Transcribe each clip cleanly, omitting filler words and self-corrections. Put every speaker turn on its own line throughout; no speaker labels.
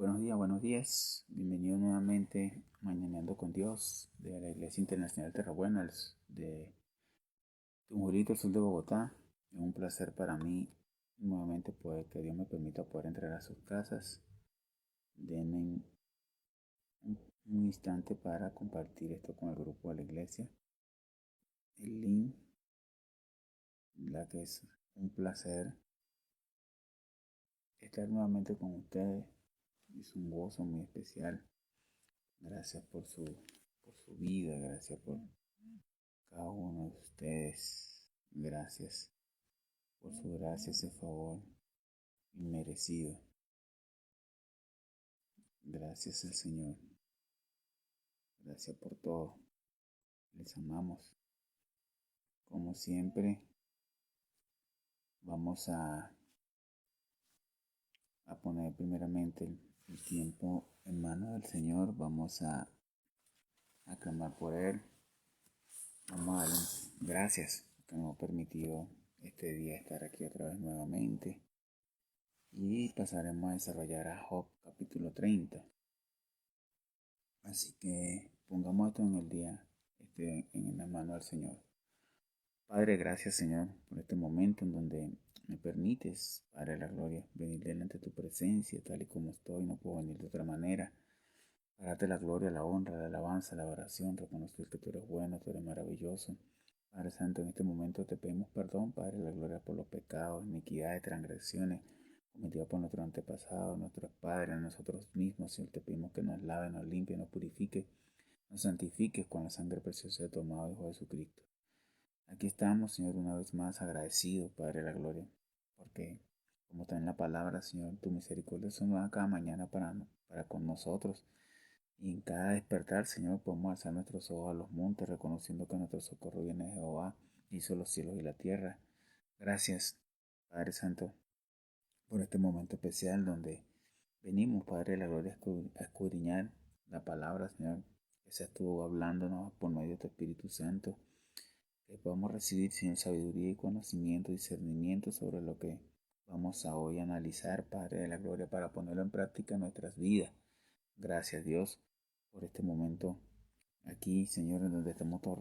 Buenos días. Bienvenido nuevamente a Mañaneando con Dios de la Iglesia Internacional Terrabuenas de Tumulito, el sur de Bogotá. Es un placer para mí nuevamente que Dios me permita poder entrar a sus casas. Denme un instante para compartir esto con el grupo de la iglesia. El link, la que es un placer estar nuevamente con ustedes. Es un gozo muy especial. Gracias por su vida, gracias por cada uno de ustedes. Gracias por su gracia, ese favor inmerecido. Gracias al Señor. Gracias por todo. Les amamos. Como siempre, vamos a poner primeramente el tiempo en manos del Señor. Vamos a clamar por Él. Vamos a darle gracias que nos ha permitido este día estar aquí otra vez nuevamente. Y pasaremos a desarrollar a Job capítulo 30. Así que pongamos esto en el día, en la mano del Señor. Padre, gracias Señor por este momento en donde me permites, Padre de la gloria, venir delante de tu presencia tal y como estoy. No puedo venir de otra manera. Para darte la gloria, la honra, la alabanza, la oración, reconocer que tú eres bueno, tú eres maravilloso. Padre Santo, en este momento te pedimos perdón, Padre de la gloria, por los pecados, iniquidades, transgresiones cometidas por nuestros antepasados, nuestros padres, nosotros mismos. Señor, te pedimos que nos lave, nos limpie, nos purifique, nos santifiques con la sangre preciosa de tu amado Hijo Jesucristo. Aquí estamos, Señor, una vez más agradecidos, Padre de la gloria, porque como está en la palabra, Señor, tu misericordia son nuevas cada mañana para con nosotros. Y en cada despertar, Señor, podemos alzar nuestros ojos a los montes, reconociendo que nuestro socorro viene de Jehová, hizo los cielos y la tierra. Gracias, Padre Santo, por este momento especial donde venimos, Padre de la gloria, a escudriñar la palabra, Señor, que se estuvo hablándonos por medio de tu Espíritu Santo, que podamos recibir, Señor, sabiduría y conocimiento, discernimiento sobre lo que vamos a hoy analizar, Padre de la gloria, para ponerlo en práctica en nuestras vidas. Gracias, Dios, por este momento aquí, Señor, en donde estamos todos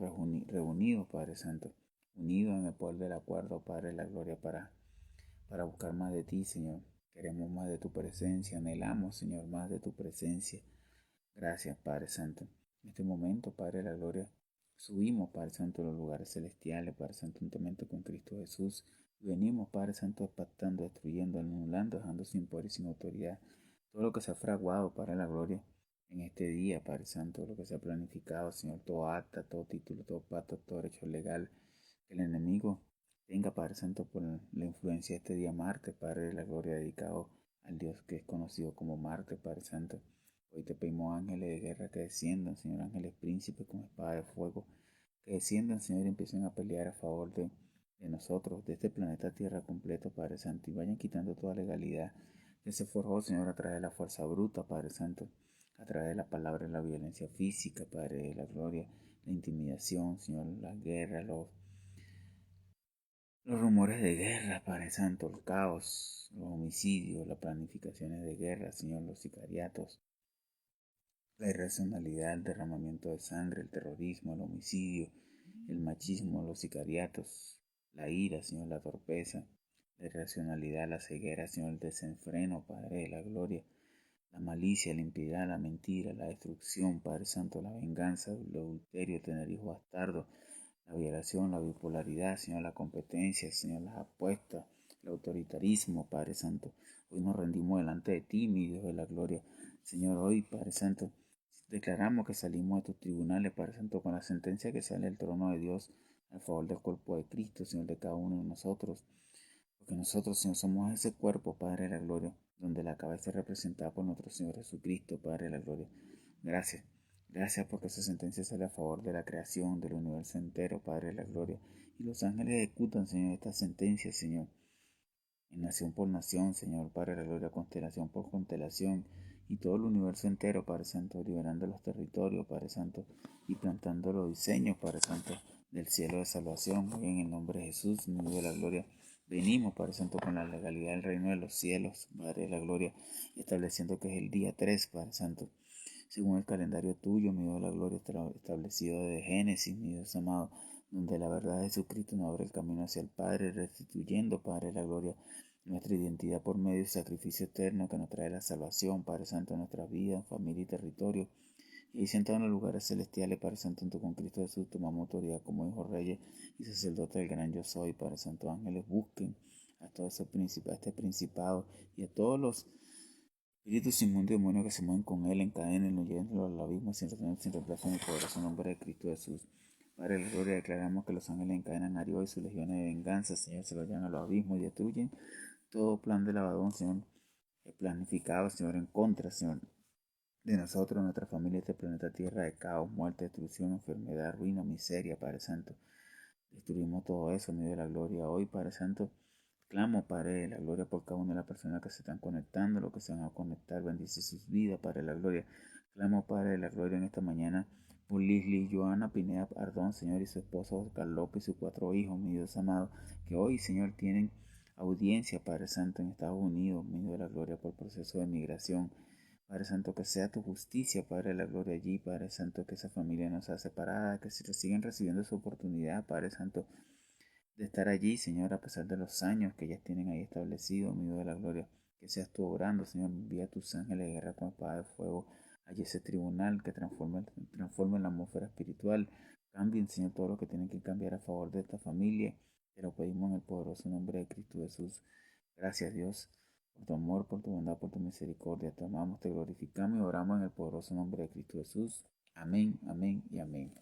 reunidos, Padre Santo, unidos en el poder del acuerdo, Padre de la gloria, para buscar más de ti, Señor. Queremos más de tu presencia, anhelamos, Señor, más de tu presencia. Gracias, Padre Santo. En este momento, Padre de la gloria, subimos, Padre Santo, a los lugares celestiales, Padre Santo, juntamente con Cristo Jesús. Y venimos, Padre Santo, pactando, destruyendo, anulando, dejando sin poder y sin autoridad todo lo que se ha fraguado, Padre de la gloria, en este día, Padre Santo, lo que se ha planificado, Señor, todo acta, todo título, todo pacto, todo derecho legal, que el enemigo tenga, Padre Santo, por la influencia de este día martes, Padre de la gloria, dedicado al Dios que es conocido como Marte, Padre Santo. Hoy te pedimos ángeles de guerra que desciendan, Señor, ángeles príncipes con espada de fuego, que desciendan, Señor, y empiecen a pelear a favor de nosotros, de este planeta Tierra completo, Padre Santo, y vayan quitando toda legalidad que se forjó, Señor, a través de la fuerza bruta, Padre Santo, a través de la palabra y la violencia física, Padre de la gloria, la intimidación, Señor, la guerra, los rumores de guerra, Padre Santo, el caos, los homicidios, las planificaciones de guerra, Señor, los sicariatos, la irracionalidad, el derramamiento de sangre, el terrorismo, el homicidio, el machismo, los sicariatos, la ira, Señor, la torpeza, la irracionalidad, la ceguera, Señor, el desenfreno, Padre de la gloria, la malicia, la impiedad, la mentira, la destrucción, Padre Santo, la venganza, el adulterio, tener hijos bastardos, la violación, la bipolaridad, Señor, la competencia, Señor, las apuestas, el autoritarismo, Padre Santo. Hoy nos rendimos delante de ti, mi Dios de la gloria. Señor, hoy, Padre Santo, declaramos que salimos de tus tribunales, Padre Santo, con la sentencia que sale del trono de Dios a favor del cuerpo de Cristo, Señor, de cada uno de nosotros. Porque nosotros, Señor, somos ese cuerpo, Padre de la gloria, donde la cabeza es representada por nuestro Señor Jesucristo, Padre de la gloria. Gracias. Gracias porque esa sentencia sale a favor de la creación del universo entero, Padre de la gloria. Y los ángeles ejecutan, Señor, esta sentencia, Señor, en nación por nación, Señor, Padre de la gloria, constelación por constelación, y todo el universo entero, Padre Santo, liberando los territorios, Padre Santo, y plantando los diseños, Padre Santo, del cielo de salvación. Hoy en el nombre de Jesús, mi Dios de la gloria, venimos, Padre Santo, con la legalidad del reino de los cielos, Padre de la gloria, estableciendo que es el día 3, Padre Santo, según el calendario tuyo, mi Dios de la gloria, establecido de Génesis, mi Dios amado, donde la verdad de Jesucristo nos abre el camino hacia el Padre, restituyendo, Padre de la gloria, nuestra identidad por medio del sacrificio eterno que nos trae la salvación, Padre Santo, en nuestras vidas, familia y territorio. Y sentado en los lugares celestiales, Padre Santo, junto con Cristo Jesús, tomamos autoridad como hijos reyes y sacerdotes del gran yo soy, Padre Santo. Ángeles, busquen a todos esos a este principado y a todos los espíritus inmundos y demonios que se mueven con él, encadénenlo, llévenlo al abismo sin reemplazo en el poderoso nombre de Cristo Jesús. Padre de la gloria, declaramos que los ángeles encadenan a Dios y sus legiones de venganza, Señor, se lo llevan a los abismos y destruyen todo plan de lavadón, Señor, planificado, Señor, en contra, Señor, de nosotros, nuestra familia, este planeta Tierra, de caos, muerte, destrucción, enfermedad, ruina, miseria, Padre Santo. Destruimos todo eso, medio de la gloria. Hoy, Padre Santo, clamo, Padre de la gloria, por cada una de las personas que se están conectando, los que se van a conectar, bendice sus vidas, Padre de la gloria. Clamo, Padre de la gloria, en esta mañana, por Lisly, Joana, Pineda, Ardón, Señor, y su esposo Oscar López y sus 4 hijos, mi Dios amado, que hoy, Señor, tienen audiencia, Padre Santo, en Estados Unidos, mi Dios de la gloria, por proceso de migración. Padre Santo, que sea tu justicia, Padre de la gloria allí, Padre Santo, que esa familia no sea separada, que sigan recibiendo su oportunidad, Padre Santo, de estar allí, Señor, a pesar de los años que ellas tienen ahí establecido, mi Dios de la gloria, que seas tú obrando, Señor, envía a tus ángeles de guerra con espada de fuego, allí ese tribunal que transforme la atmósfera espiritual, cambien, Señor, todo lo que tienen que cambiar a favor de esta familia, te lo pedimos en el poderoso nombre de Cristo Jesús. Gracias, Dios, por tu amor, por tu bondad, por tu misericordia. Te amamos, te glorificamos y oramos en el poderoso nombre de Cristo Jesús. Amén, amén y amén.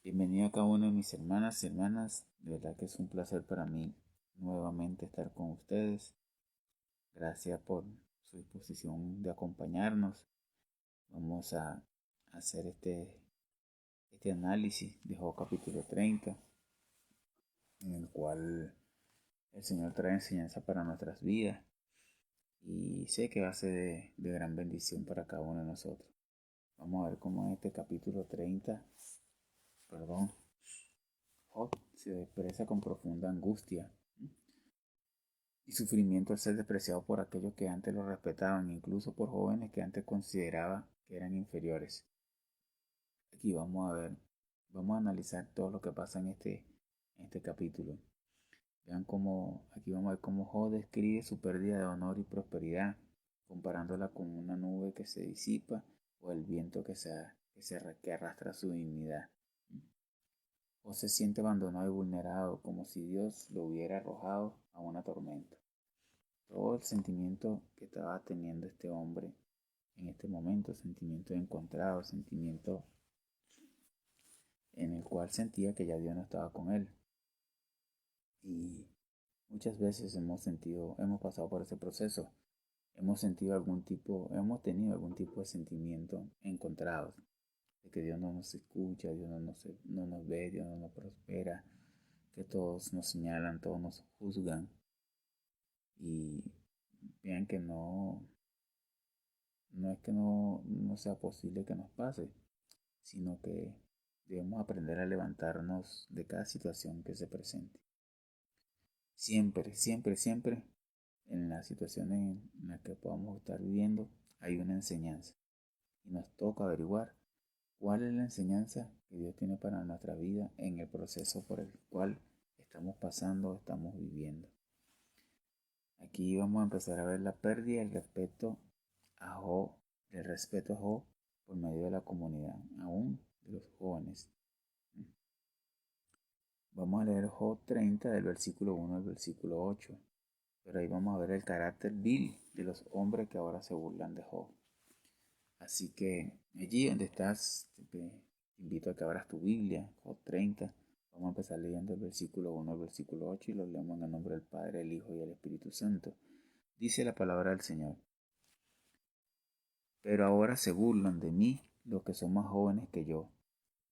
Bienvenido a cada uno de mis hermanas y hermanas. De verdad que es un placer para mí nuevamente estar con ustedes. Gracias por su disposición de acompañarnos. Vamos a hacer este análisis de Job capítulo 30, en el cual el Señor trae enseñanza para nuestras vidas. Y sé que va a ser de gran bendición para cada uno de nosotros. Vamos a ver cómo en este capítulo 30, Job se expresa con profunda angustia y sufrimiento al ser despreciado por aquellos que antes lo respetaban, incluso por jóvenes que antes consideraba que eran inferiores. Aquí vamos a analizar todo lo que pasa en este capítulo. Vean cómo, aquí vamos a ver cómo Job describe su pérdida de honor y prosperidad, comparándola con una nube que se disipa o el viento que arrastra su dignidad. O se siente abandonado y vulnerado, como si Dios lo hubiera arrojado a una tormenta. Todo el sentimiento que estaba teniendo este hombre en este momento, sentimiento encontrado, sentimiento en el cual sentía que ya Dios no estaba con él. Y muchas veces hemos pasado por ese proceso, hemos tenido algún tipo de sentimiento encontrados, de que Dios no nos escucha, Dios no nos ve, Dios no nos prospera, que todos nos señalan, todos nos juzgan. Y vean que no es que no sea posible que nos pase, sino que debemos aprender a levantarnos de cada situación que se presente. Siempre, siempre, siempre en las situaciones en las que podamos estar viviendo hay una enseñanza. Y nos toca averiguar cuál es la enseñanza que Dios tiene para nuestra vida en el proceso por el cual estamos pasando, estamos viviendo. Aquí vamos a empezar a ver la pérdida del respeto a Job, por medio de la comunidad, aún de los jóvenes. Vamos a leer Job 30 del versículo 1 al versículo 8, pero ahí vamos a ver el carácter vil de los hombres que ahora se burlan de Job. Así que allí donde estás, te invito a que abras tu Biblia, Job 30. Vamos a empezar leyendo el versículo 1 al versículo 8 y lo leemos en el nombre del Padre, el Hijo y el Espíritu Santo. Dice la palabra del Señor. Pero ahora se burlan de mí los que son más jóvenes que yo,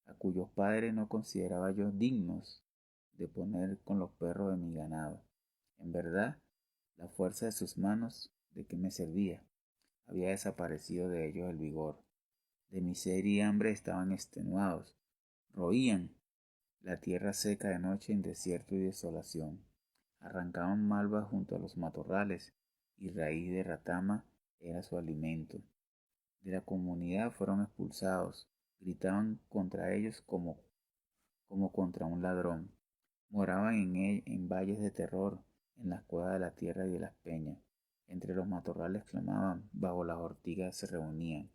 a cuyos padres no consideraba yo dignos de poner con los perros de mi ganado. En verdad, la fuerza de sus manos, ¿de qué me servía? Había desaparecido de ellos el vigor. De miseria y hambre estaban extenuados. Roían la tierra seca de noche en desierto y desolación. arrancaban malvas junto a los matorrales, y raíz de ratama era su alimento. De la comunidad fueron expulsados, gritaban contra ellos como contra un ladrón. Moraban en valles de terror, en las cuevas de la tierra y de las peñas. Entre los matorrales clamaban, bajo las ortigas se reunían.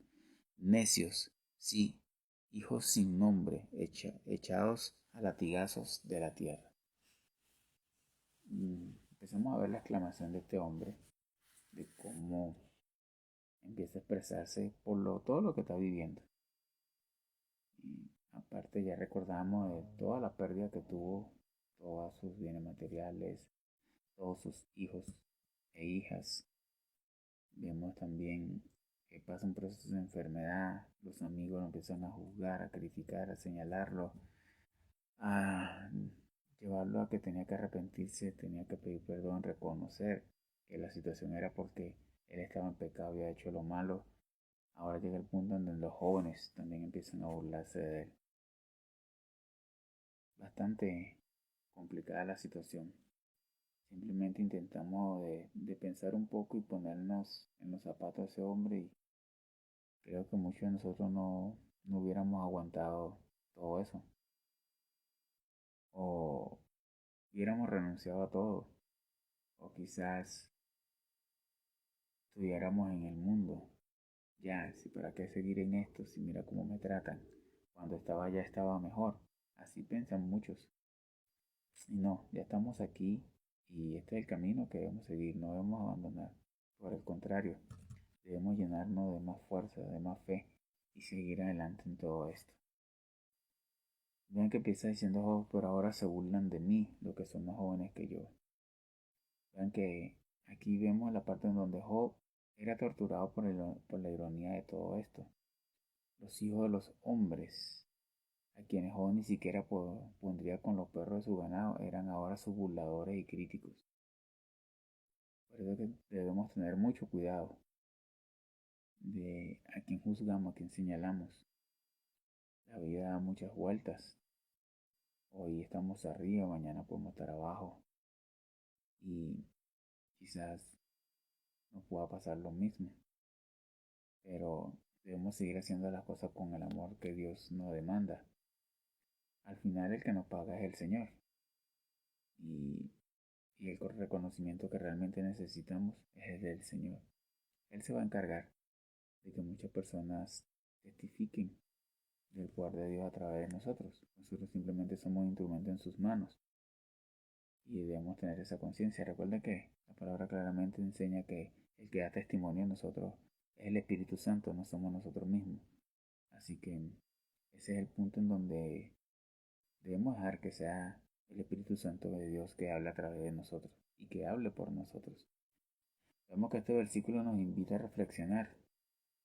Necios, sí, hijos sin nombre, echados a latigazos de la tierra. Empezamos a ver la exclamación de este hombre, de cómo empieza a expresarse por todo lo que está viviendo. Y aparte ya recordamos de toda la pérdida que tuvo, todos sus bienes materiales, todos sus hijos e hijas. Vemos también que pasa un proceso de enfermedad, los amigos lo empiezan a juzgar, a criticar, a señalarlo, a llevarlo a que tenía que arrepentirse, tenía que pedir perdón, reconocer que la situación era porque él estaba en pecado, había hecho lo malo. Ahora llega el punto en donde los jóvenes también empiezan a burlarse de él. Bastante complicada la situación. Simplemente intentamos de pensar un poco y ponernos en los zapatos de ese hombre, y creo que muchos de nosotros no hubiéramos aguantado todo eso. O hubiéramos renunciado a todo. O quizás estuviéramos en el mundo. Ya, si para qué seguir en esto, si mira cómo me tratan. Cuando estaba allá estaba mejor. Así piensan muchos. Y no, ya estamos aquí y este es el camino que debemos seguir, no debemos abandonar. Por el contrario, debemos llenarnos de más fuerza, de más fe y seguir adelante en todo esto. Vean que empieza diciendo Job, pero ahora se burlan de mí, los que son más jóvenes que yo. Vean que aquí vemos la parte en donde Job era torturado por la ironía de todo esto. Los hijos de los hombres, a quienes Job ni siquiera pondría con los perros de su ganado, eran ahora sus burladores y críticos. Por eso que debemos tener mucho cuidado de a quién juzgamos, a quién señalamos. La vida da muchas vueltas. Hoy estamos arriba, mañana podemos estar abajo. Y quizás nos pueda pasar lo mismo. Pero debemos seguir haciendo las cosas con el amor que Dios nos demanda. Al final el que nos paga es el Señor. Y, y el reconocimiento que realmente necesitamos es el del Señor. Él se va a encargar de que muchas personas testifiquen del poder de Dios a través de nosotros. Nosotros simplemente somos instrumentos en sus manos y debemos tener esa conciencia. Recuerden que la palabra claramente enseña que el que da testimonio en nosotros es el Espíritu Santo, no somos nosotros mismos. Así que ese es el punto en donde debemos dejar que sea el Espíritu Santo de Dios que hable a través de nosotros y que hable por nosotros. Vemos que este versículo nos invita a reflexionar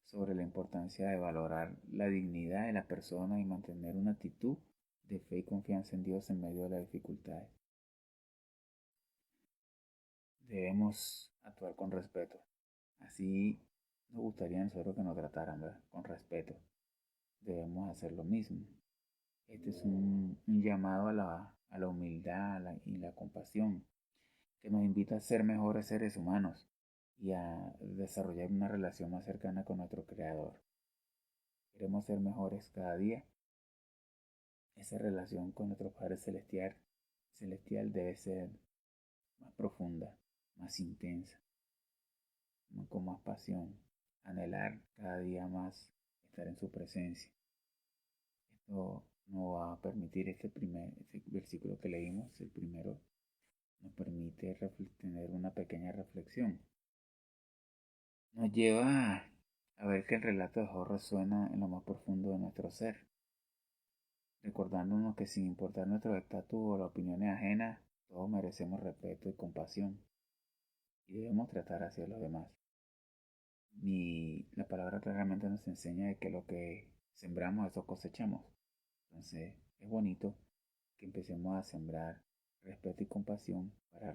sobre la importancia de valorar la dignidad de la persona y mantener una actitud de fe y confianza en Dios en medio de las dificultades. Debemos actuar con respeto. Así nos gustaría a nosotros que nos trataran, ¿verdad? Con respeto. Debemos hacer lo mismo. Este es un llamado a la humildad y la compasión, que nos invita a ser mejores seres humanos y a desarrollar una relación más cercana con nuestro Creador. Queremos ser mejores cada día. Esa relación con nuestro Padre celestial debe ser más profunda, más intensa, con más pasión, anhelar cada día más estar en su presencia. Esto nos va a permitir este versículo que leímos, el primero, nos permite tener una pequeña reflexión. Nos lleva a ver que el relato de Job resuena en lo más profundo de nuestro ser, recordándonos que sin importar nuestro estatus o las opiniones ajenas, todos merecemos respeto y compasión y debemos tratar hacia los demás. La palabra claramente nos enseña de que lo que sembramos, eso cosechamos. Entonces es bonito que empecemos a sembrar respeto y compasión para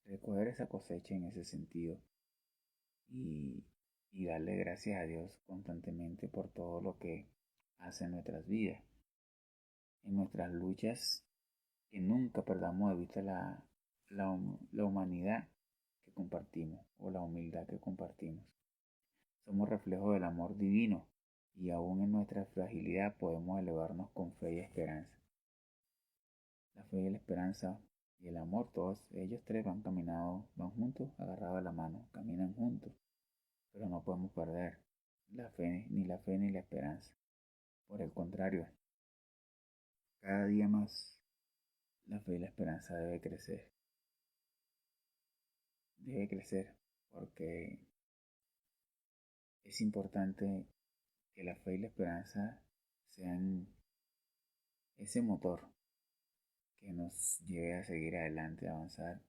recoger esa cosecha en ese sentido y, y darle gracias a Dios constantemente por todo lo que hace en nuestras vidas. En nuestras luchas que nunca perdamos de vista la humanidad que compartimos o la humildad que compartimos. Somos reflejo del amor divino y aún en nuestra fragilidad podemos elevarnos con fe y esperanza. La fe y la esperanza y el amor, todos ellos tres van juntos, agarrados de la mano, caminan juntos, pero no podemos perder la fe ni la esperanza. Por el contrario, cada día más la fe y la esperanza debe crecer, porque es importante que la fe y la esperanza sean ese motor que nos lleve a seguir adelante, a avanzar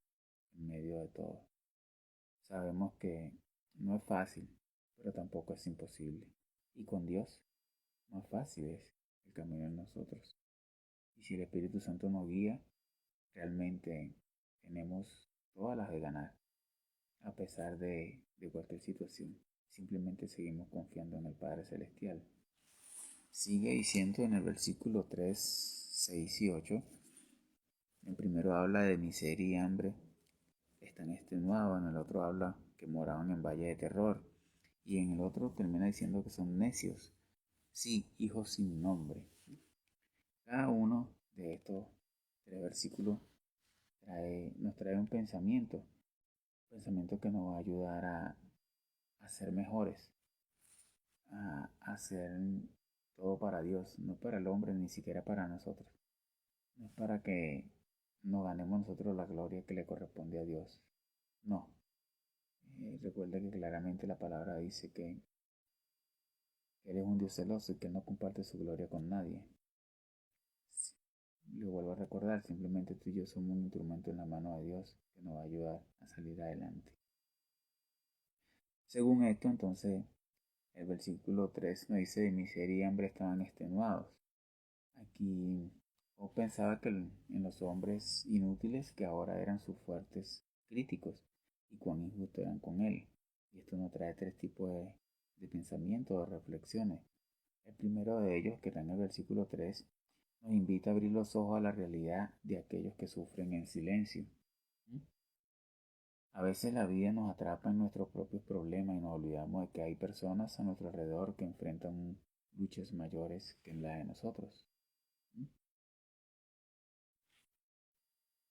en medio de todo. Sabemos que no es fácil, pero tampoco es imposible. Y con Dios, más fácil es el camino en nosotros. Y si el Espíritu Santo nos guía, realmente tenemos todas las de ganar, a pesar de cualquier situación. Simplemente seguimos confiando en el Padre Celestial. Sigue diciendo en el versículo 3, 6 y 8. El primero habla de miseria y hambre, están extenuados. En el otro habla que moraban en valle de terror. Y en el otro termina diciendo que son necios. Sí, hijos sin nombre. Cada uno de estos tres versículos nos trae un pensamiento que nos va a ayudar a ser mejores, a hacer todo para Dios, no para el hombre, ni siquiera para nosotros. No es para que nos ganemos nosotros la gloria que le corresponde a Dios. No. Recuerda que claramente la palabra dice que Él es un Dios celoso y que no comparte su gloria con nadie. Lo vuelvo a recordar, simplemente tú y yo somos un instrumento en la mano de Dios que nos va a ayudar a salir adelante. Según esto, entonces, el versículo 3 nos dice: de miseria y hambre estaban extenuados. Aquí o pensaba que en los hombres inútiles que ahora eran sus fuertes críticos y cuán injustos eran con él. Y esto nos trae tres tipos de pensamientos o reflexiones. El primero de ellos, que está en el versículo 3, nos invita a abrir los ojos a la realidad de aquellos que sufren en silencio. ¿Mm? A veces la vida nos atrapa en nuestros propios problemas y nos olvidamos de que hay personas a nuestro alrededor que enfrentan luchas mayores que la de nosotros. ¿Mm?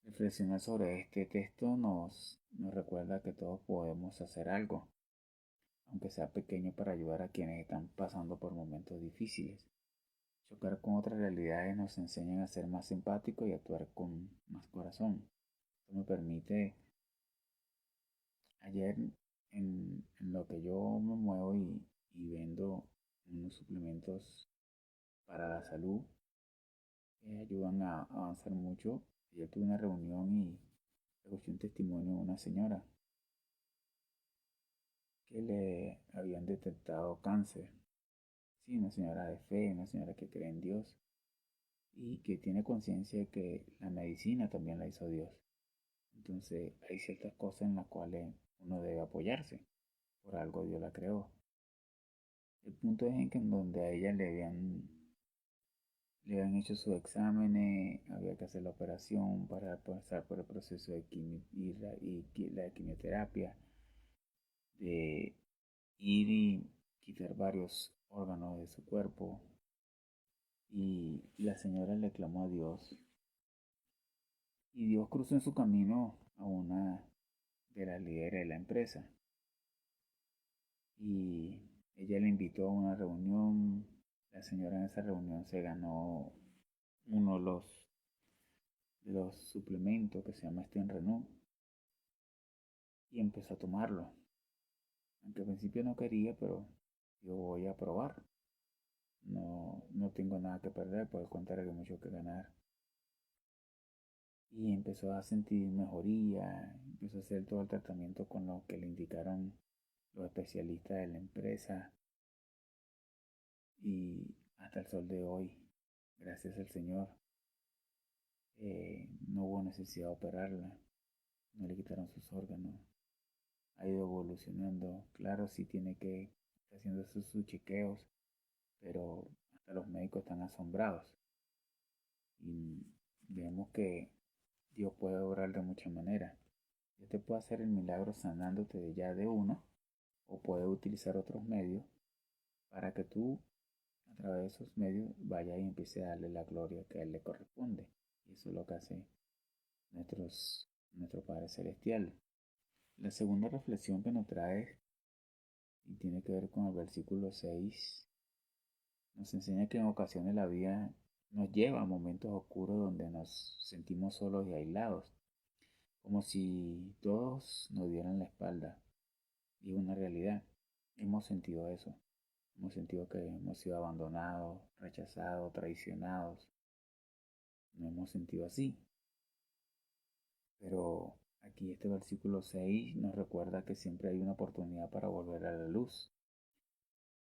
Reflexionar sobre este texto nos recuerda que todos podemos hacer algo, aunque sea pequeño, para ayudar a quienes están pasando por momentos difíciles. Chocar con otras realidades nos enseñan a ser más empáticos y actuar con más corazón. Esto me permite, ayer en lo que yo me muevo y vendo unos suplementos para la salud que ayudan a avanzar mucho. Ayer tuve una reunión y escuché un testimonio de una señora que le habían detectado cáncer. Sí, una señora de fe, una señora que cree en Dios y que tiene conciencia de que la medicina también la hizo Dios. Entonces hay ciertas cosas en las cuales uno debe apoyarse. Por algo Dios la creó. El punto es en que en donde a ella le habían hecho sus exámenes, había que hacer la operación para pasar por el proceso de la quimioterapia, de ir y quitar varios órganos de su cuerpo. Y la señora le clamó a Dios. Y Dios cruzó en su camino a una de las líderes de la empresa. Y ella le invitó a una reunión. La señora en esa reunión se ganó uno de los suplementos que se llama Renault y empezó a tomarlo. Aunque al principio no quería, pero yo voy a probar. No tengo nada que perder, por el contrario, mucho que ganar. Y empezó a sentir mejoría, empezó a hacer todo el tratamiento con lo que le indicaron los especialistas de la empresa. Y hasta el sol de hoy, gracias al Señor, no hubo necesidad de operarla, no le quitaron sus órganos, ha ido evolucionando. Claro, sí tiene que estar haciendo sus chequeos, pero hasta los médicos están asombrados. Y vemos que Dios puede obrar de muchas maneras. Dios te puede hacer el milagro sanándote de ya de uno, o puede utilizar otros medios para que tú, a través de esos medios, vayas y empieces a darle la gloria que a Él le corresponde. Y eso es lo que hace nuestro Padre Celestial. La segunda reflexión que nos trae y tiene que ver con el versículo 6, nos enseña que en ocasiones la vida nos lleva a momentos oscuros donde nos sentimos solos y aislados, como si todos nos dieran la espalda. Y es una realidad. Hemos sentido eso. Hemos sentido que hemos sido abandonados, rechazados, traicionados. Nos hemos sentido así. Pero aquí este versículo 6 nos recuerda que siempre hay una oportunidad para volver a la luz.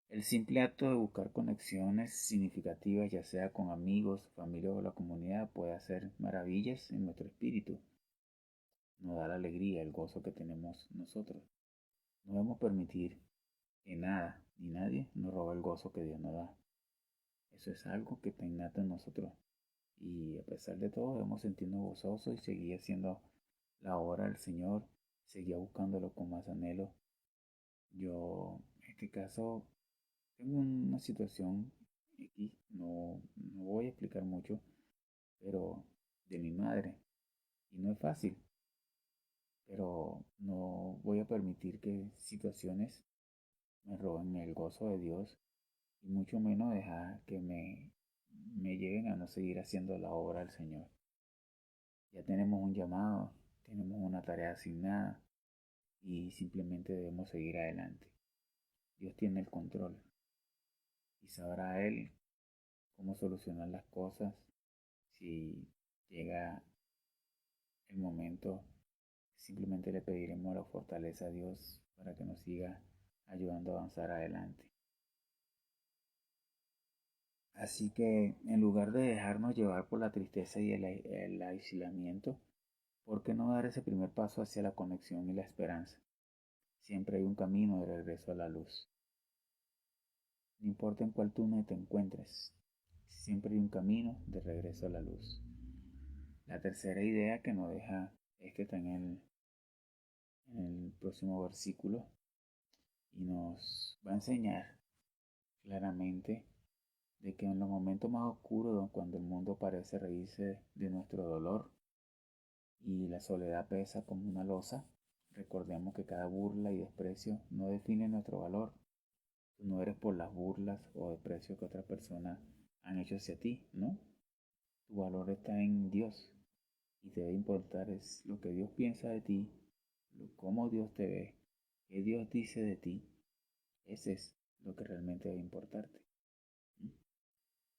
El simple acto de buscar conexiones significativas, ya sea con amigos, familia o la comunidad, puede hacer maravillas en nuestro espíritu. Nos da la alegría, el gozo que tenemos nosotros. No debemos permitir que nada ni nadie nos robe el gozo que Dios nos da. Eso es algo que está innato en nosotros. Y a pesar de todo, debemos sentirnos gozosos y seguir haciendo la obra del Señor, seguir buscándolo con más anhelo. Yo, en este caso, tengo una situación aquí, no voy a explicar mucho, pero de mi madre. Y no es fácil, pero no voy a permitir que situaciones me roben el gozo de Dios y mucho menos dejar que me lleguen a no seguir haciendo la obra del Señor. Ya tenemos un llamado, tenemos una tarea asignada y simplemente debemos seguir adelante. Dios tiene el control y sabrá Él cómo solucionar las cosas si llega el momento. Simplemente le pediremos la fortaleza a Dios para que nos siga ayudando a avanzar adelante. Así que en lugar de dejarnos llevar por la tristeza y el aislamiento, ¿por qué no dar ese primer paso hacia la conexión y la esperanza? Siempre hay un camino de regreso a la luz. No importa en cuál túnel te encuentres, siempre hay un camino de regreso a la luz. La tercera idea que nos deja este está en el próximo versículo y nos va a enseñar claramente de que en los momentos más oscuros, cuando el mundo parece reírse de nuestro dolor y la soledad pesa como una losa, recordemos que cada burla y desprecio no define nuestro valor. Tú no eres por las burlas o desprecios que otras personas han hecho hacia ti, ¿no? Tu valor está en Dios y te debe importar es lo que Dios piensa de ti, cómo Dios te ve, qué Dios dice de ti. Ese es lo que realmente debe importarte.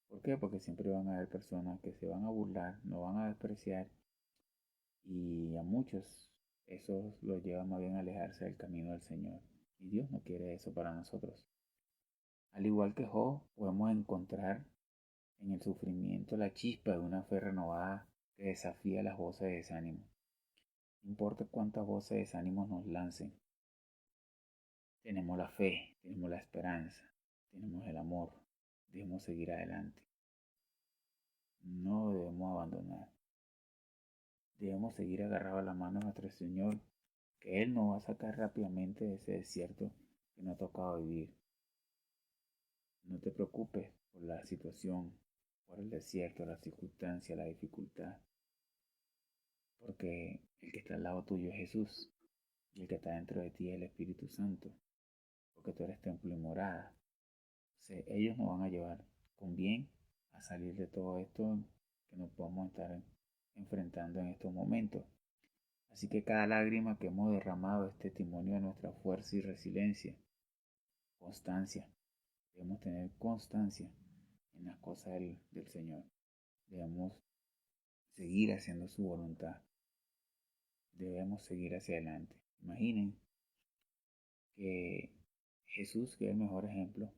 ¿Por qué? Porque siempre van a haber personas que se van a burlar, no van a despreciar y a muchos eso los lleva más bien a alejarse del camino del Señor. Y Dios no quiere eso para nosotros. Al igual que Job, podemos encontrar en el sufrimiento la chispa de una fe renovada que desafía las voces de desánimo. No importa cuántas voces de desánimo nos lancen, tenemos la fe, tenemos la esperanza, tenemos el amor, debemos seguir adelante. No debemos abandonar. Debemos seguir agarrados a la mano de nuestro Señor, que Él nos va a sacar rápidamente de ese desierto que nos ha tocado vivir. No te preocupes por la situación, por el desierto, la circunstancia, la dificultad, porque el que está al lado tuyo es Jesús y el que está dentro de ti es el Espíritu Santo, porque tú eres templo y morada. O sea, ellos nos van a llevar con bien a salir de todo esto que nos podemos estar enfrentando en estos momentos. Así que cada lágrima que hemos derramado es testimonio de nuestra fuerza y resiliencia. Constancia. Debemos tener constancia en las cosas del Señor. Debemos seguir haciendo su voluntad. Debemos seguir hacia adelante. Imaginen que Jesús, que es el mejor ejemplo,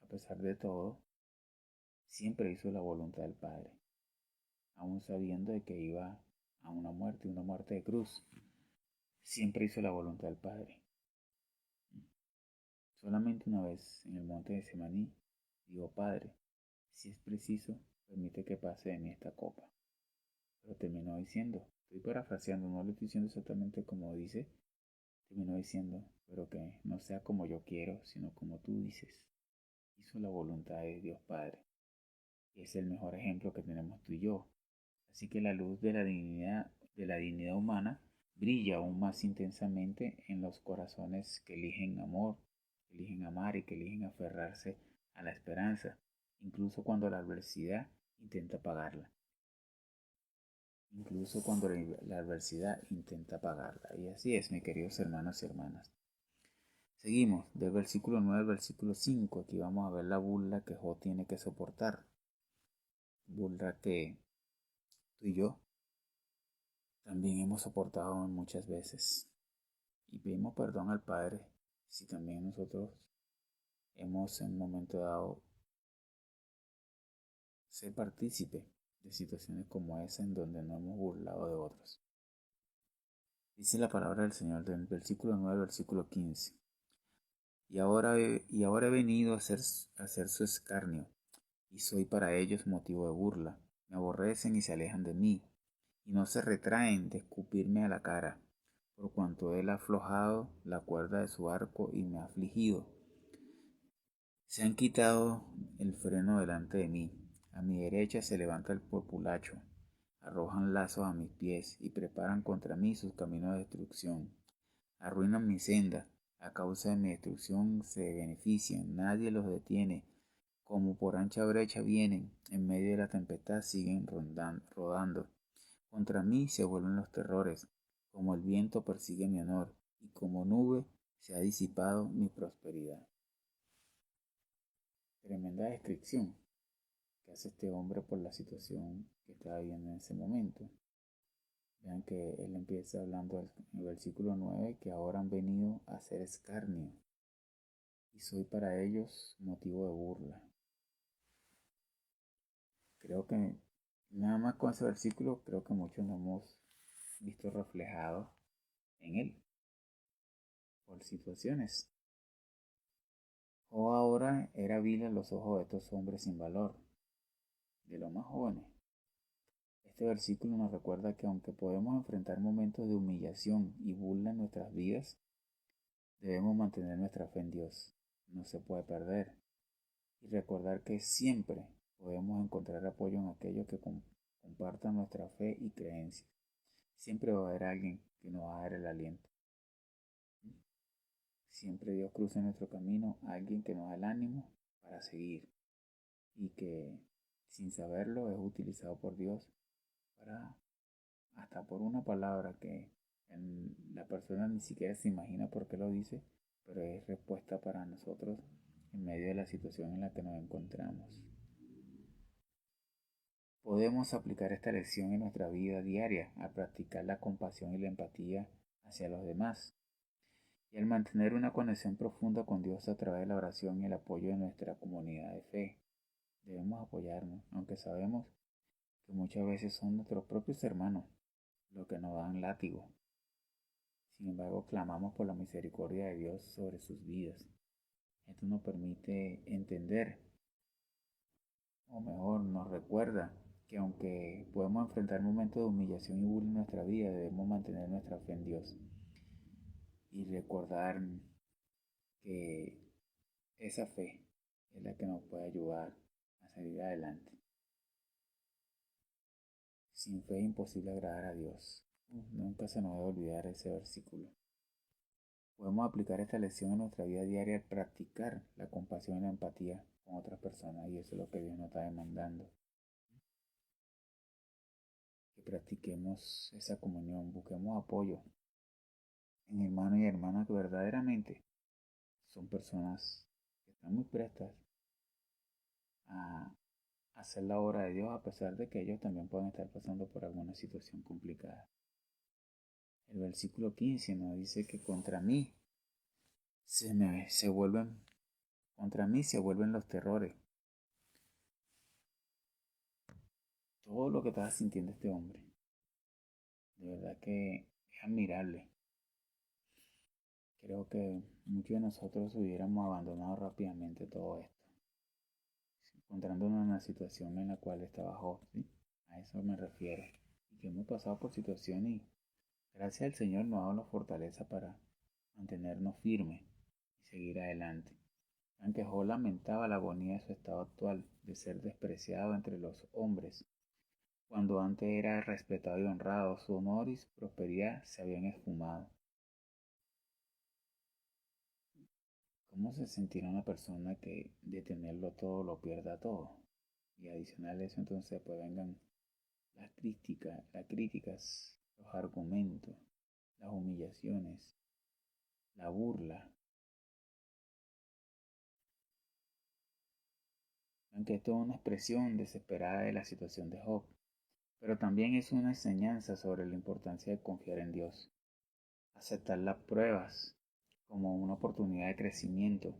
a pesar de todo, siempre hizo la voluntad del Padre, aún sabiendo de que iba a una muerte de cruz. Siempre hizo la voluntad del Padre. Solamente una vez en el monte de Semaní, digo, Padre, si es preciso, permite que pase de mí esta copa. Pero terminó diciendo, estoy parafraseando, no lo estoy diciendo exactamente como dice, terminó diciendo, pero que no sea como yo quiero, sino como tú dices. Hizo la voluntad de Dios Padre. Y es el mejor ejemplo que tenemos tú y yo. Así que la luz de la dignidad humana brilla aún más intensamente en los corazones que eligen amor, que eligen amar y que eligen aferrarse a la esperanza, incluso cuando la adversidad intenta apagarla. Incluso cuando la adversidad intenta apagarla. Y así es, mis queridos hermanos y hermanas. Seguimos del versículo 9 al versículo 5. Aquí vamos a ver la burla que Job tiene que soportar. Burla que tú y yo también hemos soportado muchas veces. Y pedimos perdón al Padre si también nosotros hemos en un momento dado ser partícipe de situaciones como esa en donde no hemos burlado de otros. Dice la palabra del Señor del versículo 9 al versículo 15. Y ahora he venido a hacer su escarnio, y soy para ellos motivo de burla. Me aborrecen y se alejan de mí, y no se retraen de escupirme a la cara, por cuanto él ha aflojado la cuerda de su arco y me ha afligido. Se han quitado el freno delante de mí, a mi derecha se levanta el populacho, arrojan lazos a mis pies y preparan contra mí sus caminos de destrucción. Arruinan mi senda, a causa de mi destrucción se benefician, nadie los detiene, como por ancha brecha vienen, en medio de la tempestad siguen rodando. Contra mí se vuelven los terrores, como el viento persigue mi honor, y como nube se ha disipado mi prosperidad. Tremenda descripción que hace este hombre por la situación que estaba viviendo en ese momento. Vean que él empieza hablando en el versículo 9 que ahora han venido a hacer escarnio y soy para ellos motivo de burla. Creo que nada más con ese versículo creo que muchos nos hemos visto reflejados en él por situaciones. O ahora era vil a los ojos de estos hombres sin valor, de los más jóvenes. Este versículo nos recuerda que aunque podemos enfrentar momentos de humillación y burla en nuestras vidas, debemos mantener nuestra fe en Dios. No se puede perder. Y recordar que siempre podemos encontrar apoyo en aquellos que compartan nuestra fe y creencias. Siempre va a haber alguien que nos va a dar el aliento. Siempre Dios cruza en nuestro camino a alguien que nos da el ánimo para seguir y que sin saberlo es utilizado por Dios para hasta por una palabra que la persona ni siquiera se imagina por qué lo dice, pero es respuesta para nosotros en medio de la situación en la que nos encontramos. Podemos aplicar esta lección en nuestra vida diaria al practicar la compasión y la empatía hacia los demás y al mantener una conexión profunda con Dios a través de la oración y el apoyo de nuestra comunidad de fe. Debemos apoyarnos, aunque sabemos que muchas veces son nuestros propios hermanos los que nos dan látigo. Sin embargo, clamamos por la misericordia de Dios sobre sus vidas. Esto nos permite entender, o mejor, nos recuerda que aunque podemos enfrentar momentos de humillación y burla en nuestra vida, debemos mantener nuestra fe en Dios y recordar que esa fe es la que nos puede ayudar a salir adelante. Sin fe es imposible agradar a Dios. Nunca se nos debe olvidar ese versículo. Podemos aplicar esta lección en nuestra vida diaria al practicar la compasión y la empatía con otras personas y eso es lo que Dios nos está demandando. Que practiquemos esa comunión, busquemos apoyo en hermanos y hermanas que verdaderamente son personas que están muy prestas a hacer la obra de Dios a pesar de que ellos también pueden estar pasando por alguna situación complicada. El versículo 15 nos dice que se vuelven contra mí se vuelven los terrores. Todo lo que estaba sintiendo este hombre, de verdad que es admirable. Creo que muchos de nosotros hubiéramos abandonado rápidamente todo esto, encontrándonos en una situación en la cual estaba Job, ¿sí? A eso me refiero. que hemos pasado por situaciones y gracias al Señor nos ha dado la fortaleza para mantenernos firmes y seguir adelante. Aunque Job lamentaba la agonía de su estado actual, de ser despreciado entre los hombres, cuando antes era respetado y honrado, su honor y su prosperidad se habían esfumado. ¿Cómo se sentirá una persona que de tenerlo todo lo pierda todo? Y adicional a eso entonces pues vengan las críticas, los argumentos, las humillaciones, la burla. Aunque esto es una expresión desesperada de la situación de Job, pero también es una enseñanza sobre la importancia de confiar en Dios, aceptar las pruebas como una oportunidad de crecimiento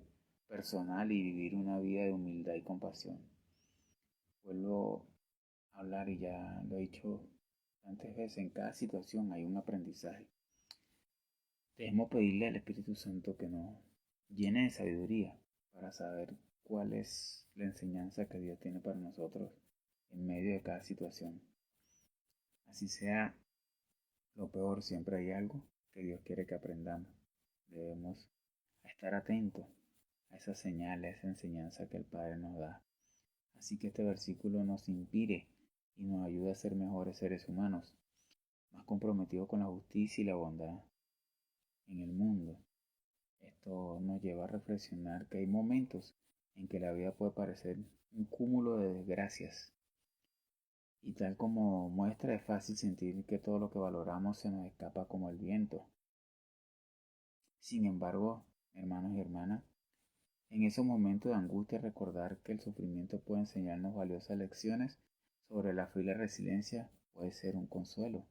personal y vivir una vida de humildad y compasión. Vuelvo a hablar y ya lo he dicho tantas veces, en cada situación hay un aprendizaje. Debemos pedirle al Espíritu Santo que nos llene de sabiduría para saber cuál es la enseñanza que Dios tiene para nosotros en medio de cada situación. Así sea lo peor, siempre hay algo que Dios quiere que aprendamos. Debemos estar atentos a esa señal, a esa enseñanza que el Padre nos da. Así que este versículo nos inspire y nos ayuda a ser mejores seres humanos, más comprometidos con la justicia y la bondad en el mundo. Esto nos lleva a reflexionar que hay momentos en que la vida puede parecer un cúmulo de desgracias. Y tal como muestra es fácil sentir que todo lo que valoramos se nos escapa como el viento. Sin embargo, hermanos y hermanas, en esos momentos de angustia recordar que el sufrimiento puede enseñarnos valiosas lecciones sobre la fe y la resiliencia puede ser un consuelo.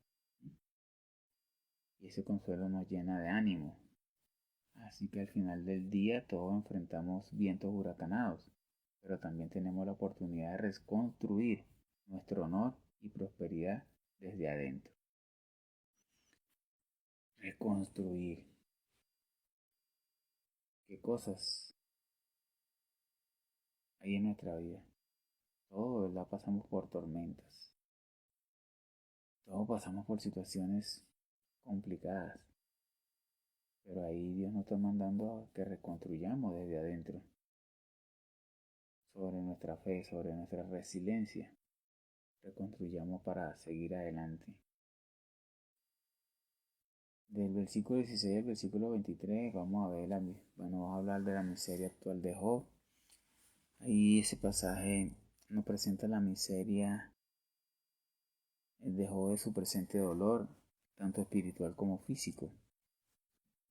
Y ese consuelo nos llena de ánimo. Así que al final del día todos enfrentamos vientos huracanados, pero también tenemos la oportunidad de reconstruir nuestro honor y prosperidad desde adentro. Reconstruir. ¿Qué cosas hay en nuestra vida? Todo, ¿verdad? Pasamos por tormentas. Todos pasamos por situaciones complicadas. Pero ahí Dios nos está mandando a que reconstruyamos desde adentro. Sobre nuestra fe, sobre nuestra resiliencia. Reconstruyamos para seguir adelante. Del versículo 16 al versículo 23 vamos a ver vamos a hablar de la miseria actual de Job. Ahí ese pasaje nos presenta la miseria de Job de su presente dolor, tanto espiritual como físico.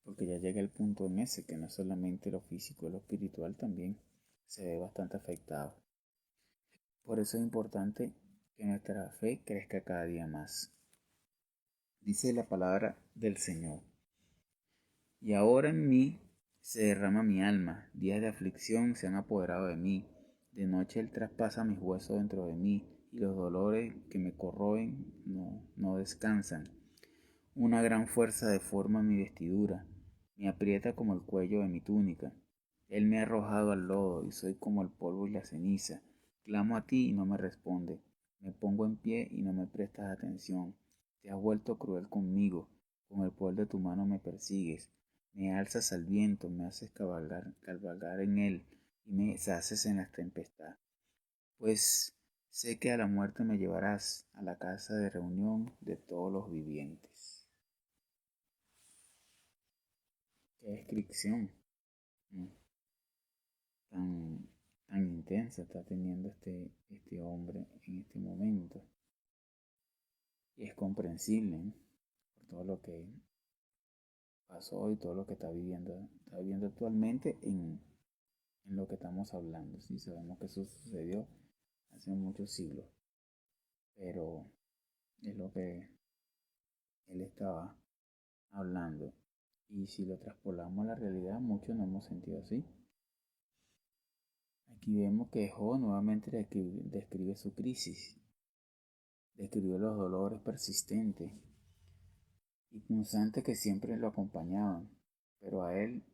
Porque ya llega el punto en ese que no solamente lo físico, lo espiritual también se ve bastante afectado. Por eso es importante que nuestra fe crezca cada día más. Dice la palabra del Señor. Y ahora en mí se derrama mi alma, días de aflicción se han apoderado de mí, de noche él traspasa mis huesos dentro de mí, y los dolores que me corroen no descansan. Una gran fuerza deforma mi vestidura, me aprieta como el cuello de mi túnica. Él me ha arrojado al lodo, y soy como el polvo y la ceniza. Clamo a ti y no me responde. Me pongo en pie y no me prestas atención. Te has vuelto cruel conmigo, con el poder de tu mano me persigues. Me alzas al viento, me haces cabalgar en él, y me deshaces en la tempestad. Pues sé que a la muerte me llevarás, a la casa de reunión de todos los vivientes. Qué descripción tan, tan intensa está teniendo este hombre en este momento. Y es comprensible, ¿no? Por todo lo que pasó y todo lo que está viviendo actualmente en lo que estamos hablando. Sí, sabemos que eso sucedió hace muchos siglos, pero es lo que él estaba hablando. Y si lo traspolamos a la realidad, muchos nos hemos sentido así. Aquí vemos que Job nuevamente describe su crisis, describió los dolores persistentes y punzantes que siempre lo acompañaban, pero él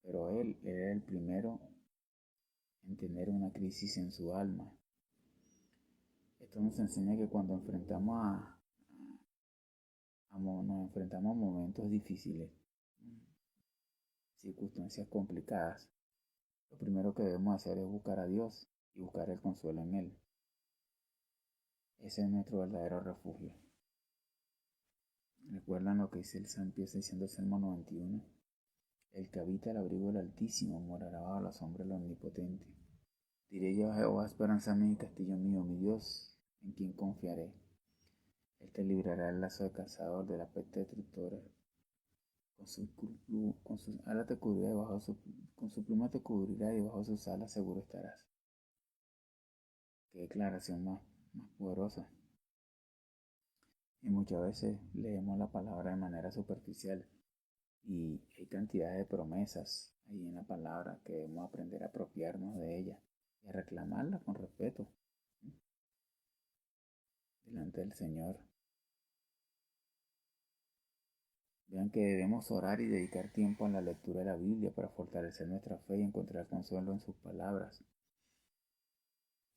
era el primero en tener una crisis en su alma. Esto nos enseña que cuando enfrentamos nos enfrentamos a momentos difíciles, circunstancias complicadas, lo primero que debemos hacer es buscar a Dios y buscar el consuelo en Él. Ese es nuestro verdadero refugio. ¿Recuerdan lo que dice empieza diciendo el Salmo 91? El que habita el abrigo del Altísimo morará bajo la sombra del Omnipotente. Diré yo a Jehová, esperanza mía y castillo mío, mi Dios, en quien confiaré. Él te librará del lazo del cazador, de la peste destructora. Con sus alas te cubrirá con su pluma te cubrirá y debajo de sus alas seguro estarás. Qué declaración más poderosa. Y muchas veces leemos la palabra de manera superficial y hay cantidad de promesas ahí en la palabra que debemos aprender a apropiarnos de ella y a reclamarla con respeto delante del Señor. Vean que debemos orar y dedicar tiempo a la lectura de la Biblia para fortalecer nuestra fe y encontrar consuelo en sus palabras.